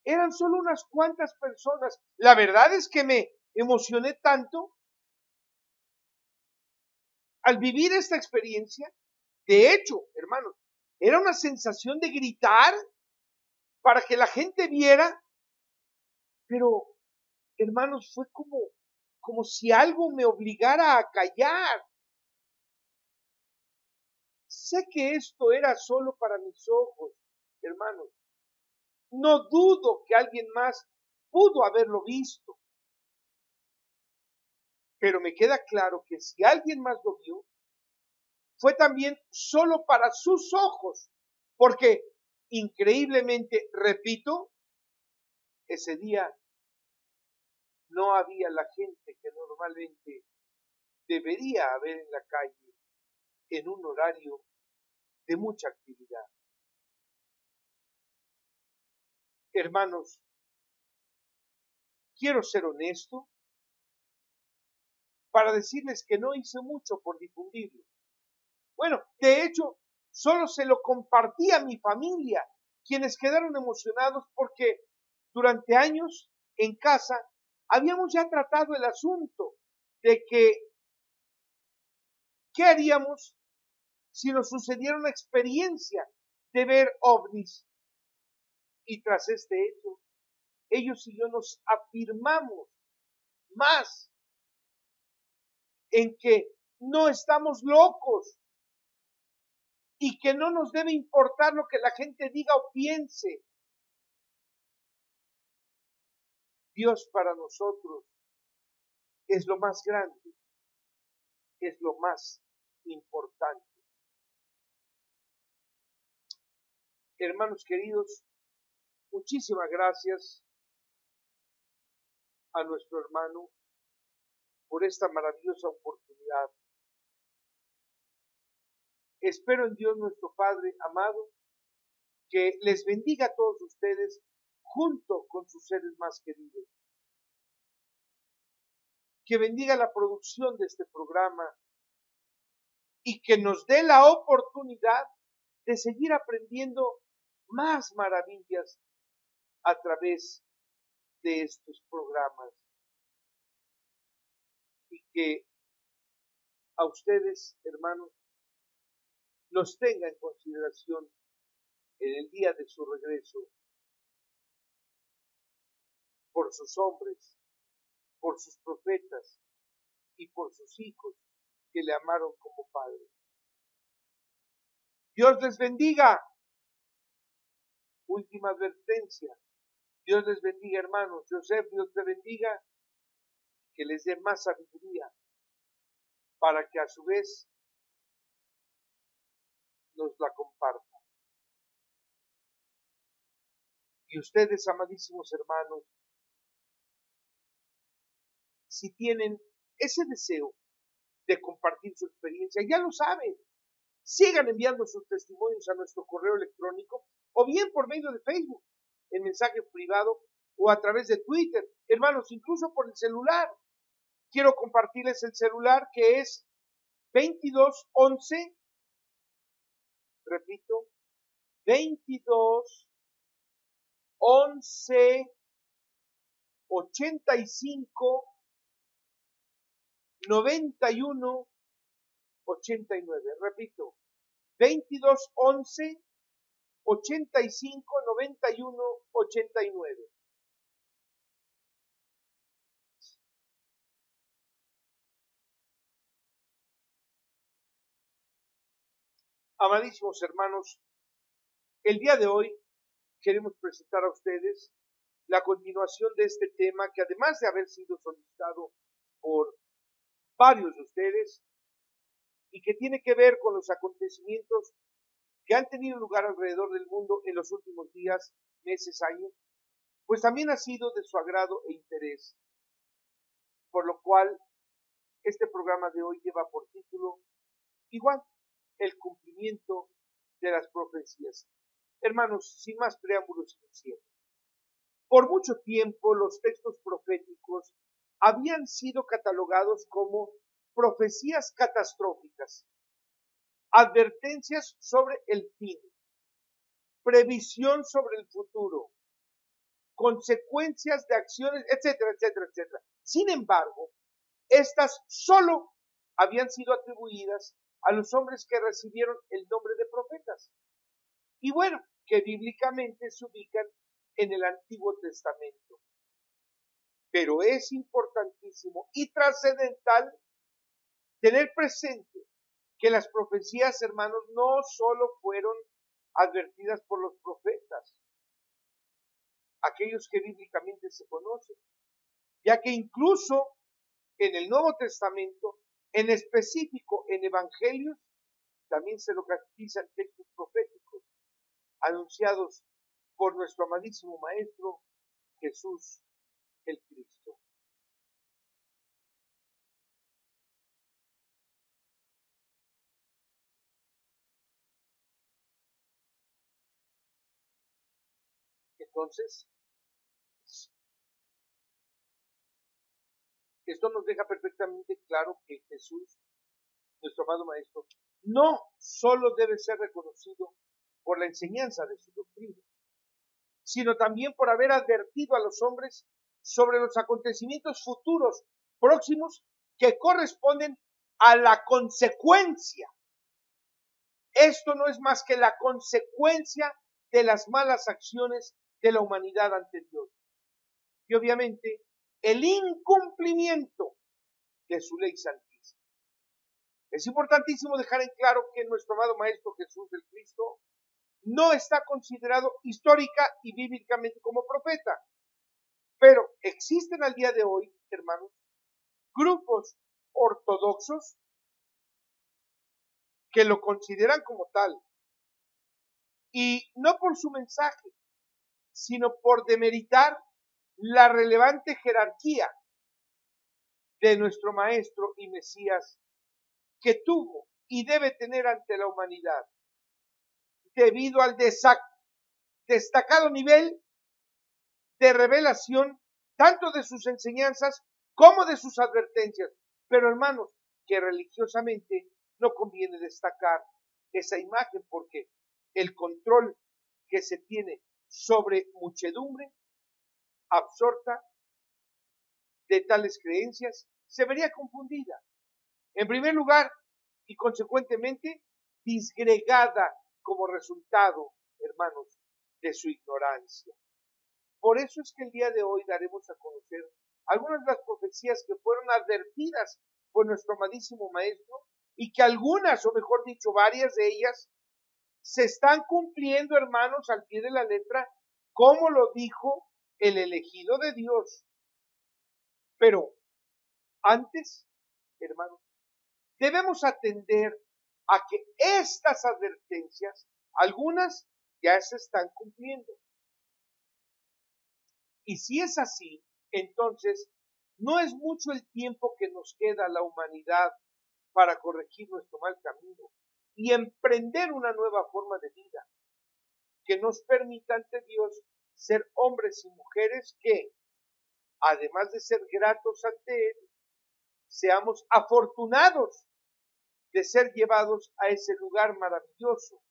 Eran solo unas cuantas personas. La verdad es que me emocioné tanto al vivir esta experiencia. De hecho, hermanos, era una sensación de gritar para que la gente viera, pero, hermanos, fue como si algo me obligara a callar. Sé que esto era solo para mis ojos, hermanos. No dudo que alguien más pudo haberlo visto. Pero me queda claro que si alguien más lo vio, fue también solo para sus ojos. Porque, increíblemente, repito, ese día no había la gente que normalmente debería haber en la calle en un horario de mucha actividad. Hermanos, quiero ser honesto para decirles que no hice mucho por difundirlo. Bueno, de hecho, solo se lo compartí a mi familia, quienes quedaron emocionados porque durante años en casa habíamos ya tratado el asunto de ¿qué haríamos si nos sucediera una experiencia de ver ovnis? Y tras este hecho, ellos y yo nos afirmamos más en que no estamos locos y que no nos debe importar lo que la gente diga o piense. Dios para nosotros es lo más grande, es lo más importante. Hermanos queridos, muchísimas gracias a nuestro hermano por esta maravillosa oportunidad. Espero en Dios nuestro Padre amado que les bendiga a todos ustedes junto con sus seres más queridos. Que bendiga la producción de este programa y que nos dé la oportunidad de seguir aprendiendo más maravillas a través de estos programas y que a ustedes, hermanos, los tenga en consideración en el día de su regreso por sus hombres, por sus profetas y por sus hijos que le amaron como padre. Dios les bendiga. Última advertencia. Dios les bendiga, hermanos. Joseph, Dios te bendiga, que les dé más sabiduría para que a su vez nos la comparta. Y ustedes, amadísimos hermanos, si tienen ese deseo de compartir su experiencia, ya lo saben, sigan enviando sus testimonios a nuestro correo electrónico o bien por medio de Facebook, en mensaje privado o a través de Twitter. Hermanos, incluso por el celular. Quiero compartirles el celular que es 2211, repito, 2211 85 91 89. Repito, 2211 85 91 89. Amadísimos hermanos, el día de hoy queremos presentar a ustedes la continuación de este tema que, además de haber sido solicitado por varios de ustedes y que tiene que ver con los acontecimientos que han tenido lugar alrededor del mundo en los últimos días, meses, años, pues también ha sido de su agrado e interés, por lo cual este programa de hoy lleva por título igual, el cumplimiento de las profecías. Hermanos, sin más preámbulos iniciales, por mucho tiempo los textos proféticos habían sido catalogados como profecías catastróficas, advertencias sobre el fin, previsión sobre el futuro, consecuencias de acciones, etcétera, etcétera, etcétera. Sin embargo, estas solo habían sido atribuidas a los hombres que recibieron el nombre de profetas. Y bueno, que bíblicamente se ubican en el Antiguo Testamento. Pero es importantísimo y trascendental tener presente que las profecías, hermanos, no solo fueron advertidas por los profetas, aquellos que bíblicamente se conocen, ya que incluso en el Nuevo Testamento, en específico en Evangelios, también se localizan textos proféticos anunciados por nuestro amadísimo Maestro Jesús el Cristo. Entonces, esto nos deja perfectamente claro que Jesús, nuestro amado Maestro, no solo debe ser reconocido por la enseñanza de su doctrina, sino también por haber advertido a los hombres sobre los acontecimientos futuros, próximos, que corresponden a la consecuencia. Esto no es más que la consecuencia de las malas acciones de la humanidad anterior. Y obviamente, el incumplimiento de su ley santísima. Es importantísimo dejar en claro que nuestro amado Maestro Jesús el Cristo no está considerado histórica y bíblicamente como profeta. Pero existen al día de hoy, hermanos, grupos ortodoxos que lo consideran como tal. Y no por su mensaje, sino por demeritar la relevante jerarquía de nuestro Maestro y Mesías que tuvo y debe tener ante la humanidad, debido al destacado nivel de revelación, tanto de sus enseñanzas como de sus advertencias. Pero hermanos, que religiosamente no conviene destacar esa imagen porque el control que se tiene sobre muchedumbre absorta de tales creencias, se vería confundida. En primer lugar, y consecuentemente, disgregada como resultado, hermanos, de su ignorancia. Por eso es que el día de hoy daremos a conocer algunas de las profecías que fueron advertidas por nuestro amadísimo Maestro y que algunas, o mejor dicho, varias de ellas, se están cumpliendo, hermanos, al pie de la letra, como lo dijo el elegido de Dios. Pero antes, hermanos, debemos atender a que estas advertencias, algunas ya se están cumpliendo. Y si es así, entonces no es mucho el tiempo que nos queda a la humanidad para corregir nuestro mal camino y emprender una nueva forma de vida que nos permita ante Dios ser hombres y mujeres que, además de ser gratos ante Él, seamos afortunados de ser llevados a ese lugar maravilloso,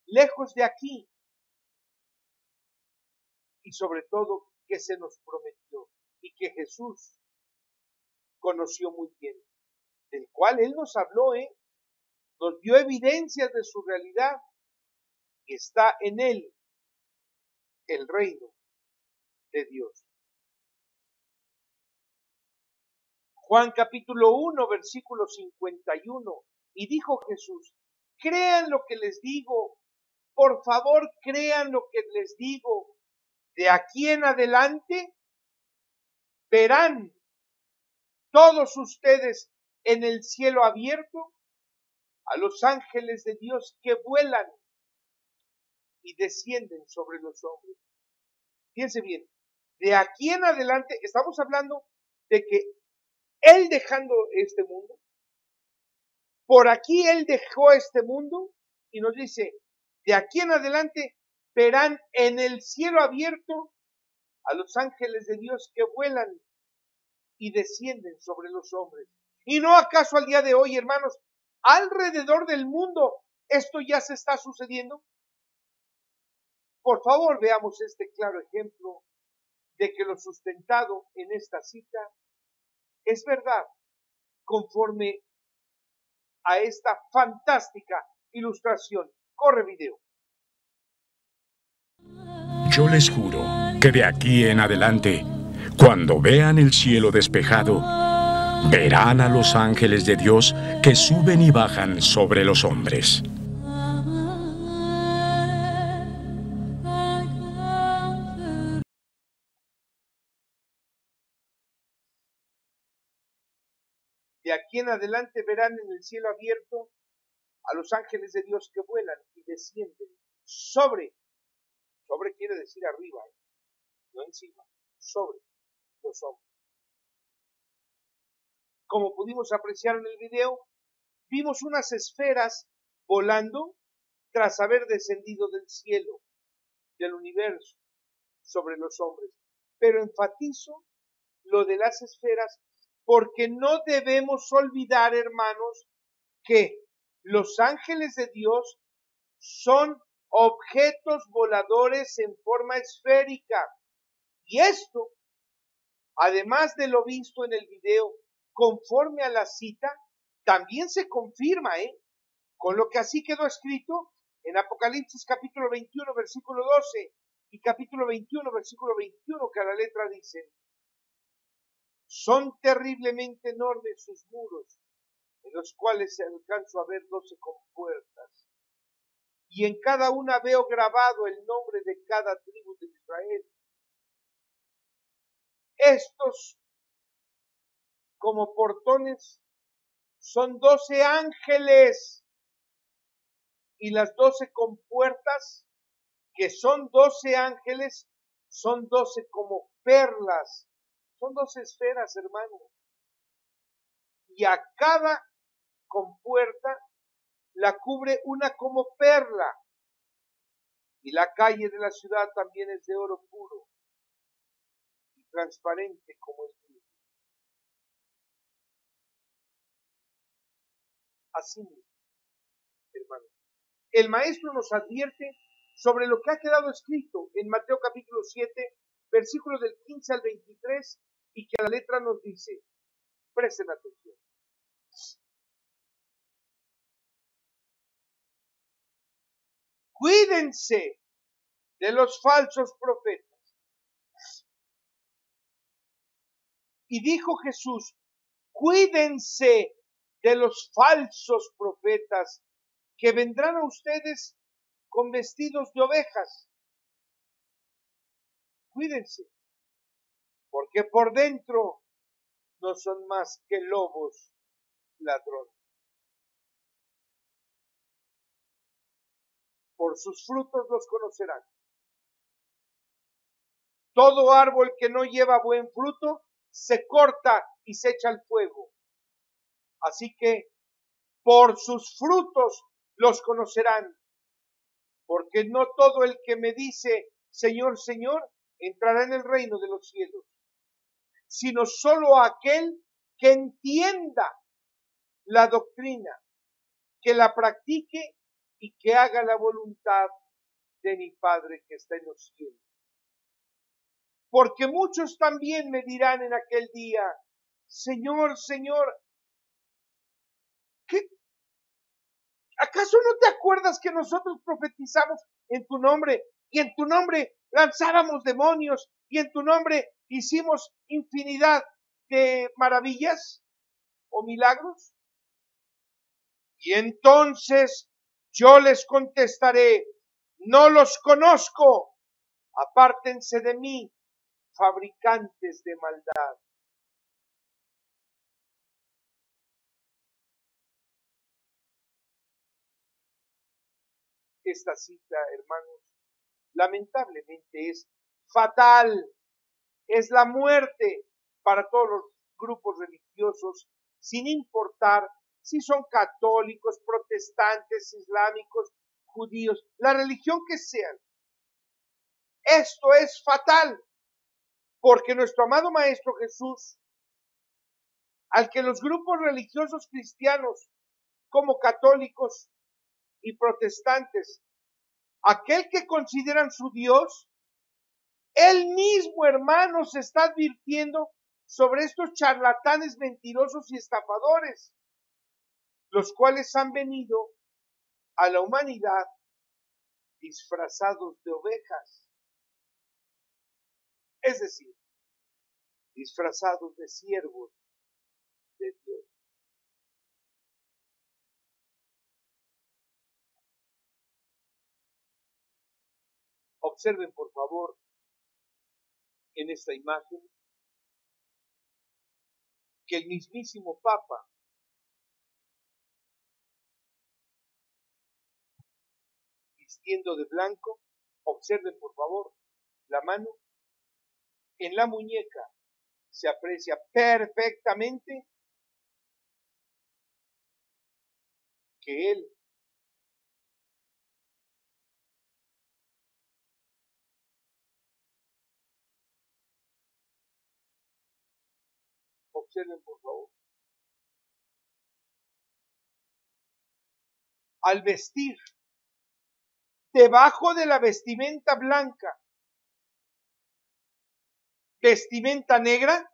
lejos de aquí, y sobre todo que se nos prometió y que Jesús conoció muy bien, del cual Él nos habló, nos dio evidencias de su realidad, y está en Él el reino de Dios. Juan capítulo 1, versículo 51, y dijo Jesús, crean lo que les digo, por favor crean lo que les digo, de aquí en adelante verán todos ustedes en el cielo abierto a los ángeles de Dios que vuelan y descienden sobre los hombres. Fíjense bien, de aquí en adelante estamos hablando de que Él dejando este mundo, por aquí Él dejó este mundo y nos dice, de aquí en adelante verán en el cielo abierto a los ángeles de Dios que vuelan y descienden sobre los hombres. ¿Y no acaso al día de hoy, hermanos, alrededor del mundo esto ya se está sucediendo? Por favor, veamos este claro ejemplo de que lo sustentado en esta cita es verdad, conforme a esta fantástica ilustración. Corre video. Yo les juro que de aquí en adelante, cuando vean el cielo despejado, verán a los ángeles de Dios que suben y bajan sobre los hombres. De aquí en adelante verán en el cielo abierto a los ángeles de Dios que vuelan y descienden sobre quiere decir arriba, no encima, sobre los hombres. Como pudimos apreciar en el video, vimos unas esferas volando tras haber descendido del cielo, del universo, sobre los hombres. Pero enfatizo lo de las esferas porque no debemos olvidar, hermanos, que los ángeles de Dios son objetos voladores en forma esférica. Y esto, además de lo visto en el video, conforme a la cita, también se confirma, con lo que así quedó escrito en Apocalipsis capítulo 21, versículo 12 y capítulo 21, versículo 21, que a la letra dicen, son terriblemente enormes sus muros, en los cuales alcanzo a ver 12 compuertas, y en cada una veo grabado el nombre de cada tribu de Israel. Estos, como portones, son 12 ángeles, y las 12 compuertas, que son 12 ángeles, son 12 como perlas, son 12 esferas, hermano. Y a cada compuerta la cubre una como perla, y la calle de la ciudad también es de oro puro y transparente como el vidrio. Así mismo, hermano, el maestro nos advierte sobre lo que ha quedado escrito en Mateo capítulo 7, versículos del 15 al 23, y que la letra nos dice, presten atención. Cuídense de los falsos profetas. Y dijo Jesús, cuídense de los falsos profetas que vendrán a ustedes con vestidos de ovejas. Cuídense, porque por dentro no son más que lobos ladrones. Por sus frutos los conocerán. Todo árbol que no lleva buen fruto se corta y se echa al fuego. Así que por sus frutos los conocerán, porque no todo el que me dice Señor, Señor, entrará en el reino de los cielos, sino solo aquel que entienda la doctrina, que la practique y que haga la voluntad de mi Padre que está en los cielos. Porque muchos también me dirán en aquel día, Señor, Señor, ¿qué? ¿Acaso no te acuerdas que nosotros profetizamos en tu nombre y en tu nombre lanzábamos demonios y en tu nombre hicimos infinidad de maravillas o milagros? Y entonces yo les contestaré, no los conozco, apártense de mí, fabricantes de maldad. Esta cita, hermanos, lamentablemente es fatal, es la muerte para todos los grupos religiosos, sin importar si son católicos, protestantes, islámicos, judíos, la religión que sean. Esto es fatal, porque nuestro amado Maestro Jesús, al que los grupos religiosos cristianos, como católicos y protestantes, aquel que consideran su Dios, él mismo, hermanos, se está advirtiendo sobre estos charlatanes mentirosos y estafadores, los cuales han venido a la humanidad disfrazados de ovejas, es decir, disfrazados de siervos de Dios. Observen, por favor, en esta imagen, que el mismísimo Papa vistiendo de blanco, observen por favor la mano, en la muñeca se aprecia perfectamente que él observen por favor, al vestir debajo de la vestimenta blanca, vestimenta negra,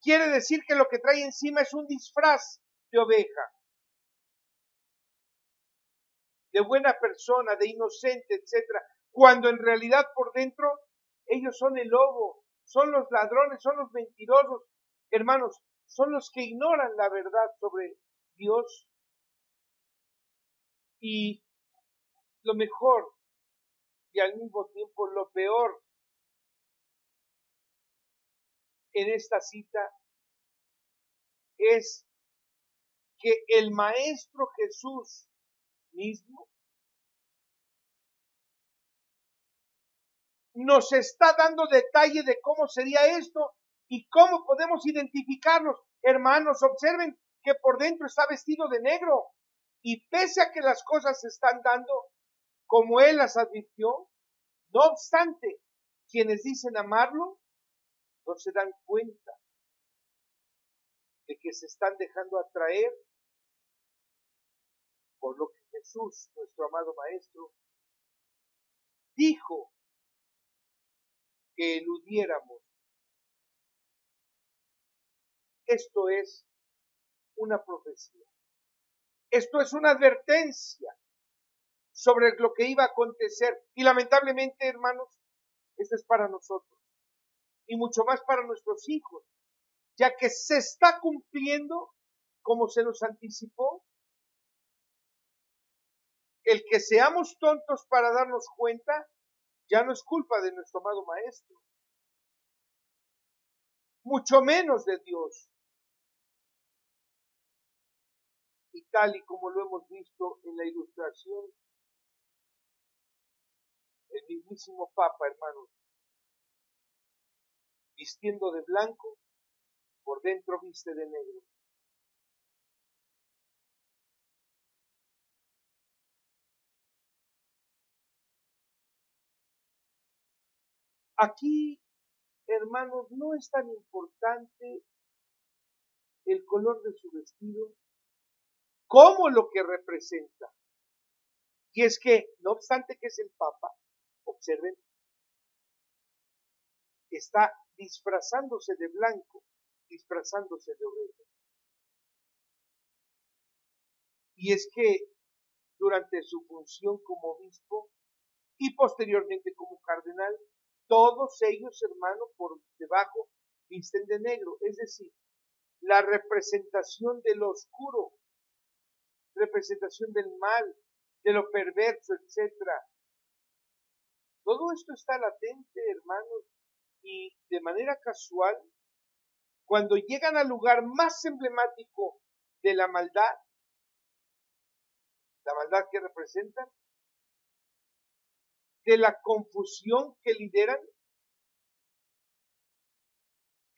quiere decir que lo que trae encima es un disfraz de oveja, de buena persona, de inocente, etcétera, cuando en realidad por dentro ellos son el lobo, son los ladrones, son los mentirosos, hermanos, son los que ignoran la verdad sobre Dios. Y lo mejor y al mismo tiempo lo peor en esta cita es que el Maestro Jesús mismo nos está dando detalle de cómo sería esto y cómo podemos identificarlos. Hermanos, observen que por dentro está vestido de negro y pese a que las cosas se están dando como Él las advirtió, no obstante, quienes dicen amarlo no se dan cuenta de que se están dejando atraer por lo que Jesús, nuestro amado Maestro, dijo que eludiéramos. Esto es una profecía. Esto es una advertencia sobre lo que iba a acontecer. Y lamentablemente, hermanos, esto es para nosotros. Y mucho más para nuestros hijos, ya que se está cumpliendo como se nos anticipó. El que seamos tontos para darnos cuenta, ya no es culpa de nuestro amado Maestro, mucho menos de Dios. Y tal y como lo hemos visto en la ilustración, el mismísimo Papa, hermanos, vistiendo de blanco, por dentro viste de negro. Aquí, hermanos, no es tan importante el color de su vestido como lo que representa. Y es que, no obstante que es el Papa, observen, está disfrazándose de blanco, disfrazándose de oveja. Y es que durante su función como obispo y posteriormente como cardenal, todos ellos, hermanos, por debajo visten de negro, es decir, la representación de lo oscuro, representación del mal, de lo perverso, etcétera. Todo esto está latente, hermanos, y de manera casual, cuando llegan al lugar más emblemático de la maldad que representan, de la confusión que lideran,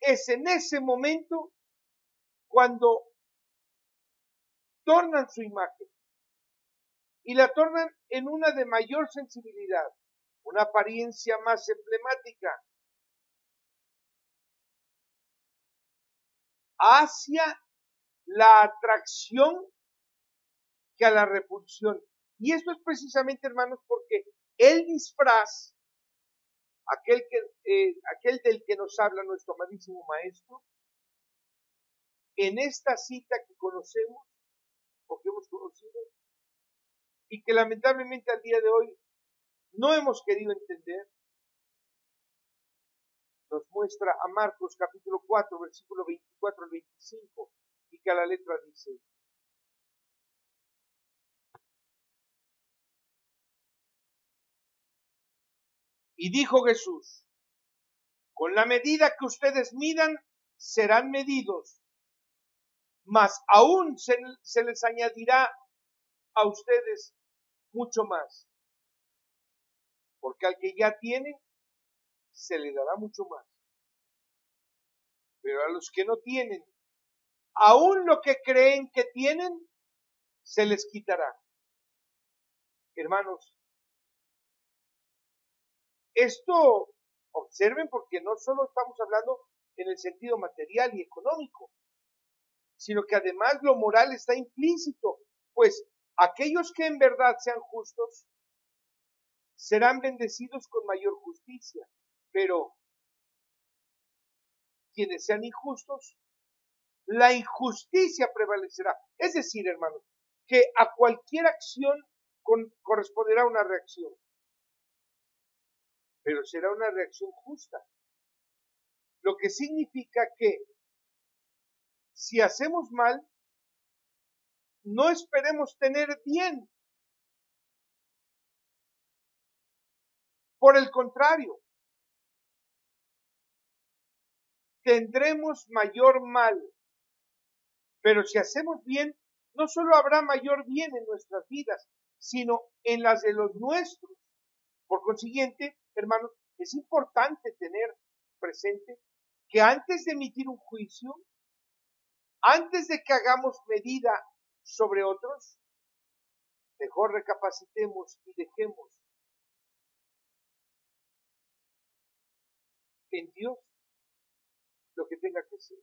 es en ese momento cuando tornan su imagen y la tornan en una de mayor sensibilidad, una apariencia más emblemática, hacia la atracción que a la repulsión. Y esto es precisamente, hermanos, porque el disfraz, aquel del que nos habla nuestro amadísimo Maestro, en esta cita que conocemos, o que hemos conocido, y que lamentablemente al día de hoy no hemos querido entender, nos muestra a Marcos capítulo 4, versículo 24 al 25, y que a la letra dice: y dijo Jesús, con la medida que ustedes midan, serán medidos, mas aún se les añadirá a ustedes mucho más, porque al que ya tiene, se le dará mucho más. Pero a los que no tienen, aún lo que creen que tienen, se les quitará. Hermanos, esto observen, porque no solo estamos hablando en el sentido material y económico, sino que además lo moral está implícito, pues aquellos que en verdad sean justos serán bendecidos con mayor justicia, pero quienes sean injustos, la injusticia prevalecerá. Es decir, hermanos, que a cualquier acción corresponderá una reacción, pero será una reacción justa. Lo que significa que si hacemos mal, no esperemos tener bien. Por el contrario, tendremos mayor mal. Pero si hacemos bien, no solo habrá mayor bien en nuestras vidas, sino en las de los nuestros. Por consiguiente, hermanos, es importante tener presente que antes de emitir un juicio, antes de que hagamos medida sobre otros, mejor recapacitemos y dejemos en Dios lo que tenga que ser.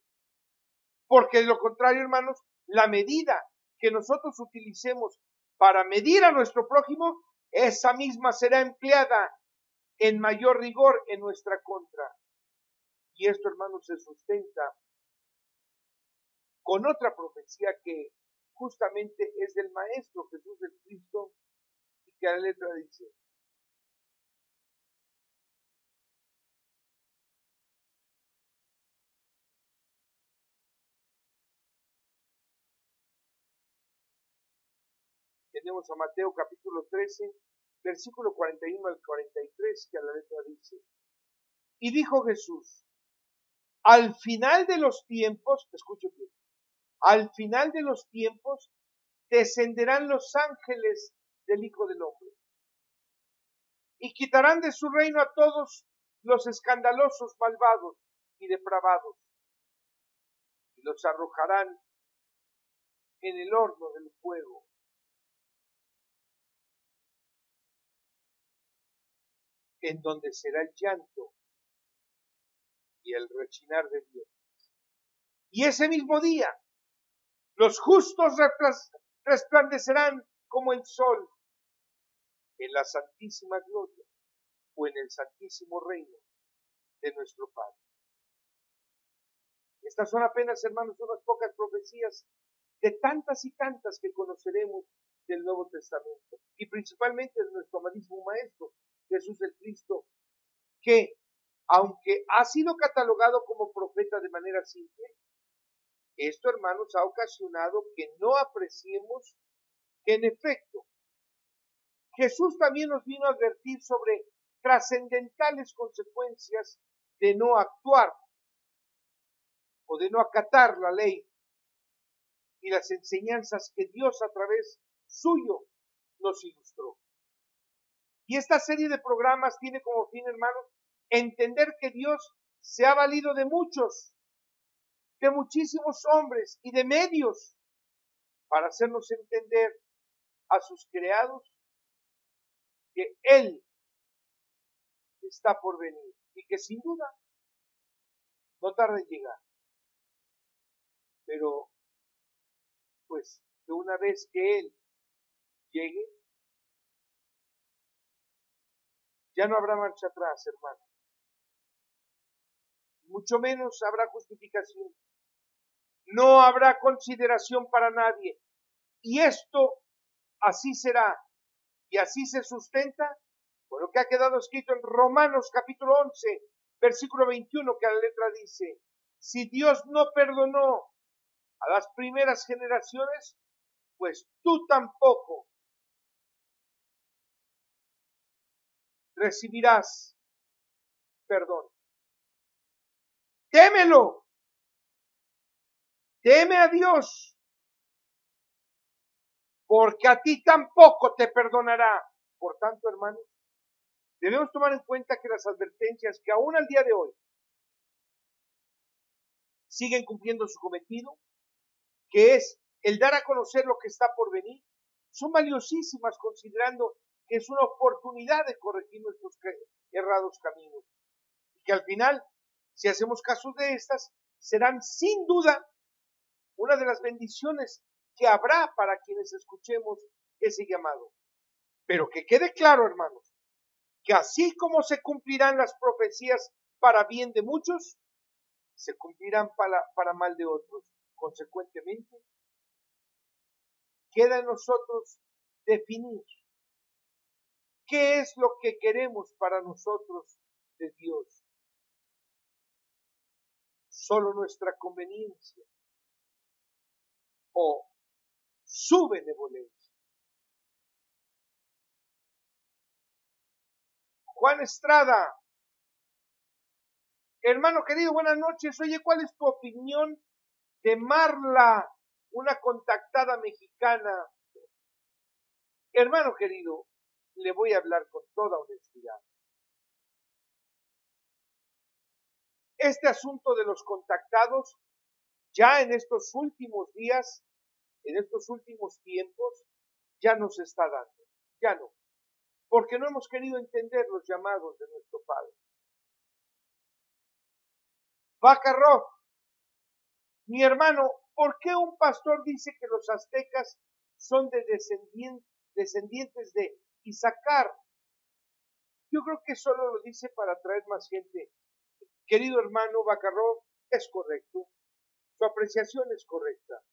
Porque de lo contrario, hermanos, la medida que nosotros utilicemos para medir a nuestro prójimo, esa misma será empleada en mayor rigor en nuestra contra. Y esto, hermanos, se sustenta con otra profecía que justamente es del Maestro Jesús del Cristo, y que a la letra dice: tenemos a Mateo capítulo 13, versículo 41 al 43, que a la letra dice: y dijo Jesús, al final de los tiempos, escuchen bien, al final de los tiempos descenderán los ángeles del Hijo del Hombre y quitarán de su reino a todos los escandalosos, malvados y depravados, y los arrojarán en el horno del fuego. En donde será el llanto y el rechinar de dientes. Y ese mismo día, los justos resplandecerán como el sol en la santísima gloria o en el santísimo reino de nuestro Padre. Estas son apenas, hermanos, unas pocas profecías de tantas y tantas que conoceremos del Nuevo Testamento, y principalmente de nuestro amadísimo Maestro, Jesús el Cristo, que, aunque ha sido catalogado como profeta de manera simple, esto, hermanos, ha ocasionado que no apreciemos que, en efecto, Jesús también nos vino a advertir sobre trascendentales consecuencias de no actuar o de no acatar la ley y las enseñanzas que Dios a través suyo nos ilustró. Y esta serie de programas tiene como fin, hermanos, entender que Dios se ha valido de muchísimos hombres y de medios para hacernos entender a sus creados que Él está por venir y que sin duda no tarda en llegar. Pero, pues, que una vez que Él llegue, ya no habrá marcha atrás, hermano. Mucho menos habrá justificación. No habrá consideración para nadie. Y esto así será. Y así se sustenta por lo que ha quedado escrito en Romanos capítulo 11, versículo 21, que a la letra dice: si Dios no perdonó a las primeras generaciones, pues tú tampoco recibirás perdón. Témelo. Teme a Dios, porque a ti tampoco te perdonará. Por tanto, hermanos, debemos tomar en cuenta que las advertencias que aún al día de hoy siguen cumpliendo su cometido, que es el dar a conocer lo que está por venir, son valiosísimas, considerando que es una oportunidad de corregir nuestros errados caminos. Y que al final, si hacemos caso de estas, serán sin duda una de las bendiciones que habrá para quienes escuchemos ese llamado. Pero que quede claro, hermanos, que así como se cumplirán las profecías para bien de muchos, se cumplirán para mal de otros. Consecuentemente, queda en nosotros definir qué es lo que queremos para nosotros de Dios. Solo nuestra conveniencia o su benevolencia. Juan Estrada, hermano querido, buenas noches. Oye, ¿cuál es tu opinión de Marla, una contactada mexicana? Hermano querido, le voy a hablar con toda honestidad. Este asunto de los contactados, ya en estos últimos días, en estos últimos tiempos, ya nos está dando. Ya no. Porque no hemos querido entender los llamados de nuestro Padre. Bacarrov, mi hermano, ¿por qué un pastor dice que los aztecas son de descendientes de Isaacar? Yo creo que solo lo dice para atraer más gente. Querido hermano Bacarró, es correcto. Su apreciación es correcta.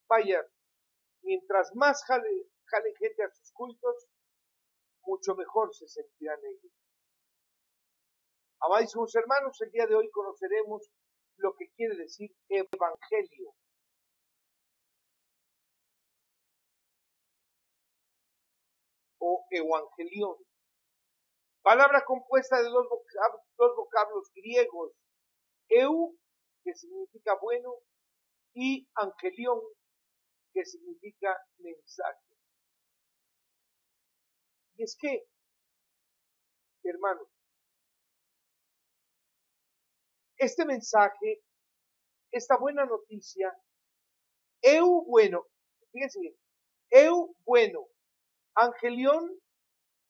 Vaya, mientras más jalen gente a sus cultos, mucho mejor se sentirán ellos. Amadísimos hermanos, el día de hoy conoceremos lo que quiere decir evangelio. O evangelión. Palabra compuesta de dos vocablos griegos. Eu, que significa bueno, y angelión, que significa mensaje. Y es que, hermanos, este mensaje, esta buena noticia, eu bueno, fíjense bien, eu bueno, angelión,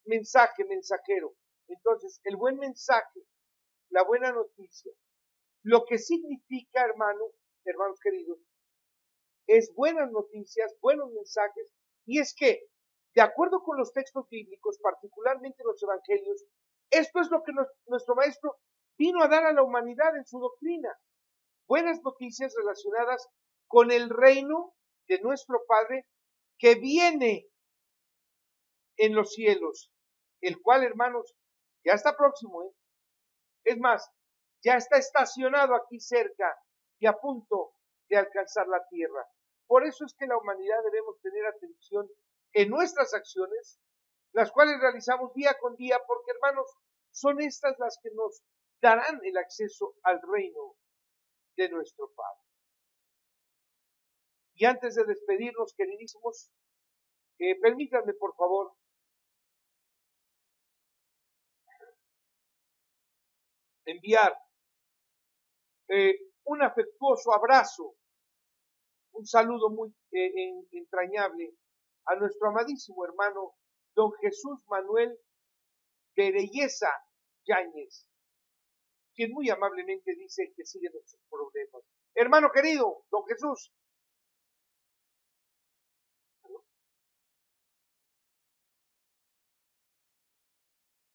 mensaje, mensajero. Entonces, el buen mensaje, la buena noticia, lo que significa, hermanos queridos, es buenas noticias, buenos mensajes, y es que, de acuerdo con los textos bíblicos, particularmente los evangelios, esto es lo que nuestro maestro vino a dar a la humanidad en su doctrina. Buenas noticias relacionadas con el reino de nuestro Padre que viene en los cielos, el cual, hermanos, ya está próximo, ¿eh? Es más, ya está estacionado aquí cerca y a punto de alcanzar la tierra. Por eso es que la humanidad debemos tener atención en nuestras acciones, las cuales realizamos día con día, porque, hermanos, son estas las que nos darán el acceso al reino de nuestro Padre. Y antes de despedirnos, queridísimos, permítanme, por favor, enviar un afectuoso abrazo, un saludo muy entrañable a nuestro amadísimo hermano don Jesús Manuel Berelleza Yáñez, quien muy amablemente dice que sigue nuestros problemas. Hermano querido, don Jesús.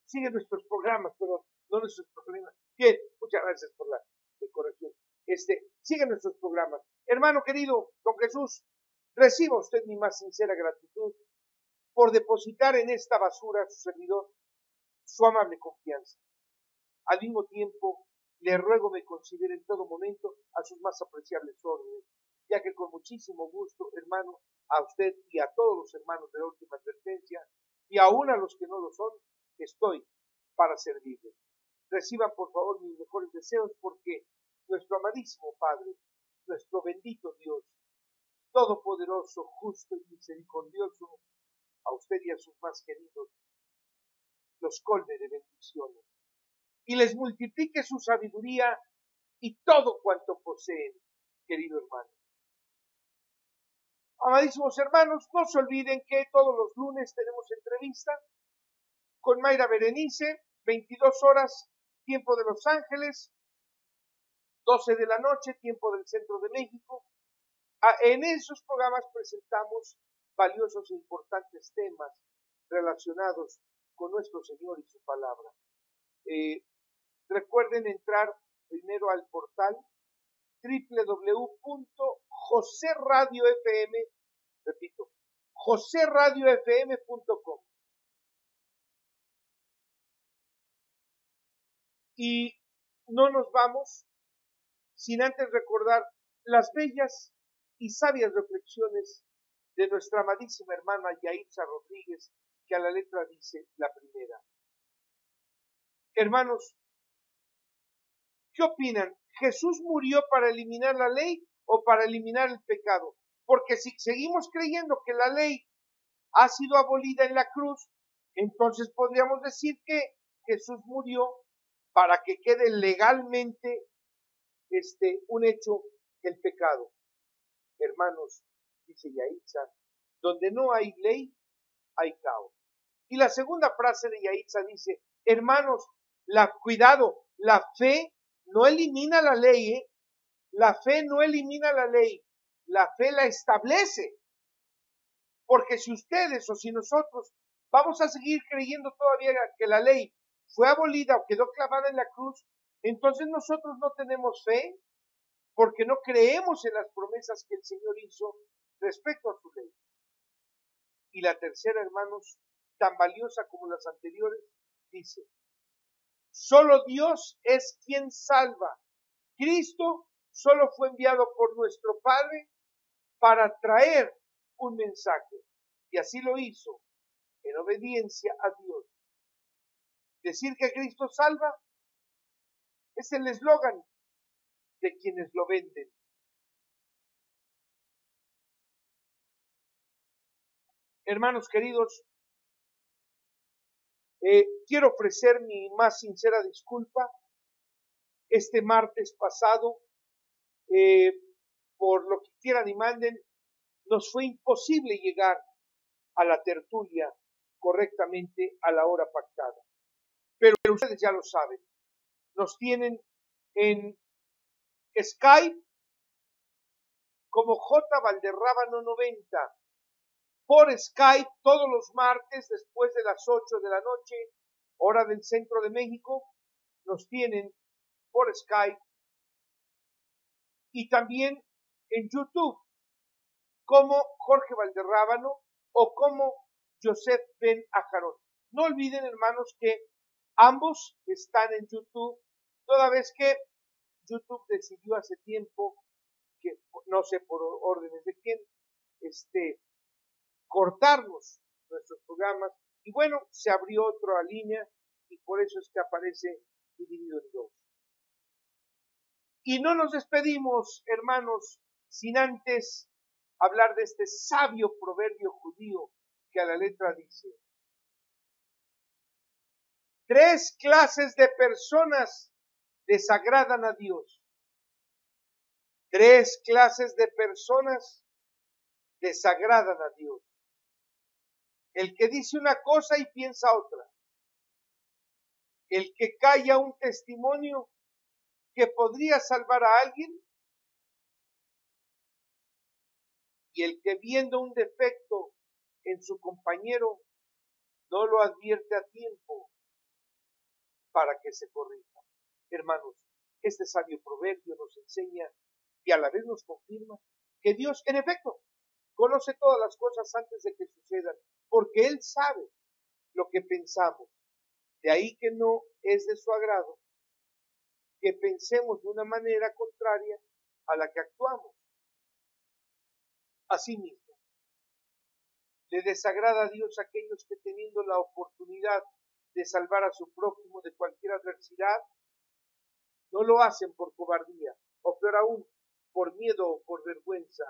Sigue nuestros programas, pero no nuestros problemas. Bien, muchas gracias por la corrección. Sigue nuestros programas. Hermano querido, don Jesús, reciba usted mi más sincera gratitud por depositar en esta basura a su servidor su amable confianza. Al mismo tiempo, le ruego me considere en todo momento a sus más apreciables órdenes, ya que con muchísimo gusto, hermano, a usted y a todos los hermanos de la última advertencia, y aún a los que no lo son, estoy para servirles. Reciban por favor mis mejores deseos, porque nuestro amadísimo Padre, nuestro bendito Dios, todopoderoso, justo y misericordioso, a usted y a sus más queridos, los colme de bendiciones y les multiplique su sabiduría y todo cuanto poseen, querido hermano. Amadísimos hermanos, no se olviden que todos los lunes tenemos entrevista con Mayra Berenice, 22 horas, tiempo de Los Ángeles, 12 de la noche, tiempo del centro de México. En esos programas presentamos valiosos e importantes temas relacionados con nuestro Señor y su palabra. Recuerden entrar primero al portal www.joseradiofm, repito, joseradiofm.com. Y no nos vamos sin antes recordar las bellas y sabias reflexiones de nuestra amadísima hermana Yaitza Rodríguez, que a la letra dice la primera. Hermanos, ¿qué opinan? ¿Jesús murió para eliminar la ley o para eliminar el pecado? Porque si seguimos creyendo que la ley ha sido abolida en la cruz, entonces podríamos decir que Jesús murió para que quede legalmente un hecho el pecado. Hermanos, dice Yaitza, donde no hay ley, hay caos. Y la segunda frase de Yaitza dice, hermanos, cuidado, la fe no elimina la ley, ¿eh? La fe no elimina la ley, la fe la establece. Porque si ustedes o si nosotros vamos a seguir creyendo todavía que la ley fue abolida o quedó clavada en la cruz, entonces nosotros no tenemos fe porque no creemos en las promesas que el Señor hizo respecto a su ley. Y la tercera, hermanos, tan valiosa como las anteriores, dice, solo Dios es quien salva. Cristo solo fue enviado por nuestro Padre para traer un mensaje, y así lo hizo en obediencia a Dios. Decir que Cristo salva es el eslogan de quienes lo venden. Hermanos queridos, quiero ofrecer mi más sincera disculpa. Este martes pasado, por lo que quieran y manden, nos fue imposible llegar a la tertulia correctamente a la hora pactada. Pero ustedes ya lo saben, nos tienen en Skype como J. Valderrábano 90, por Skype todos los martes después de las 8 de la noche, hora del centro de México, nos tienen por Skype, y también en YouTube como Jorge Valderrábano o como Joseph Ben Ajarón. No olviden, hermanos, que ambos están en YouTube, toda vez que YouTube decidió hace tiempo, que no sé por órdenes de quién, cortarnos nuestros programas, y bueno, se abrió otra línea y por eso es que aparece dividido en dos. Y no nos despedimos, hermanos, sin antes hablar de este sabio proverbio judío que a la letra dice: 3 clases de personas desagradan a Dios. 3 clases de personas desagradan a Dios. El que dice una cosa y piensa otra. El que calla un testimonio que podría salvar a alguien. Y el que viendo un defecto en su compañero no lo advierte a tiempo para que se corrija. Hermanos, este sabio proverbio nos enseña y a la vez nos confirma que Dios, en efecto, conoce todas las cosas antes de que sucedan, porque Él sabe lo que pensamos. De ahí que no es de su agrado que pensemos de una manera contraria a la que actuamos. Asimismo, le desagrada a Dios a aquellos que, teniendo la oportunidad de salvar a su prójimo de cualquier adversidad, no lo hacen por cobardía, o peor aún, por miedo o por vergüenza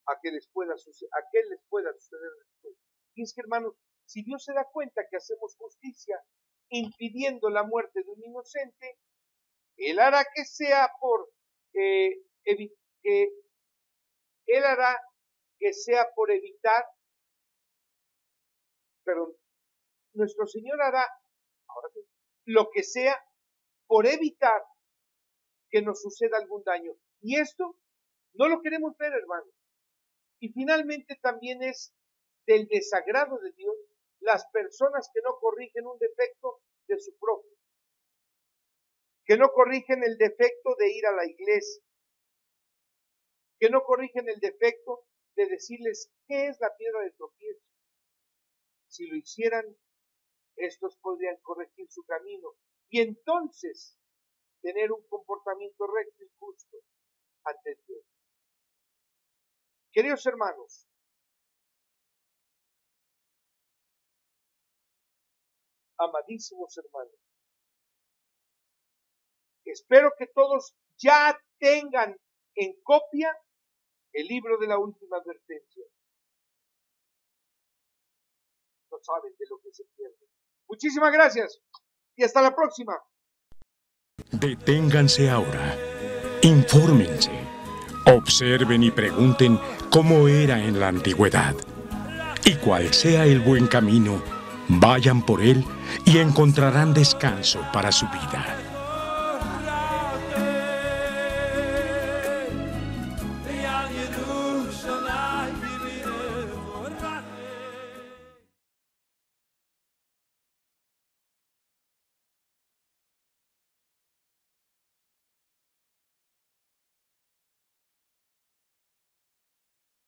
a que les pueda suceder después. Y es que, hermanos, si Dios se da cuenta que hacemos justicia impidiendo la muerte de un inocente, Él hará que sea nuestro Señor hará lo que sea por evitar que nos suceda algún daño. Y esto no lo queremos ver, hermanos. Y finalmente también es del desagrado de Dios las personas que no corrigen un defecto de su propio, que no corrigen el defecto de ir a la iglesia, que no corrigen el defecto de decirles qué es la piedra de tropiezo. Si lo hicieran, estos podrían corregir su camino y entonces tener un comportamiento recto y justo ante Dios. Queridos hermanos, amadísimos hermanos, espero que todos ya tengan en copia el libro de la última advertencia. No saben de lo que se pierde. Muchísimas gracias y hasta la próxima. Deténganse ahora, infórmense, observen y pregunten cómo era en la antigüedad. Y cual sea el buen camino, vayan por él y encontrarán descanso para su vida.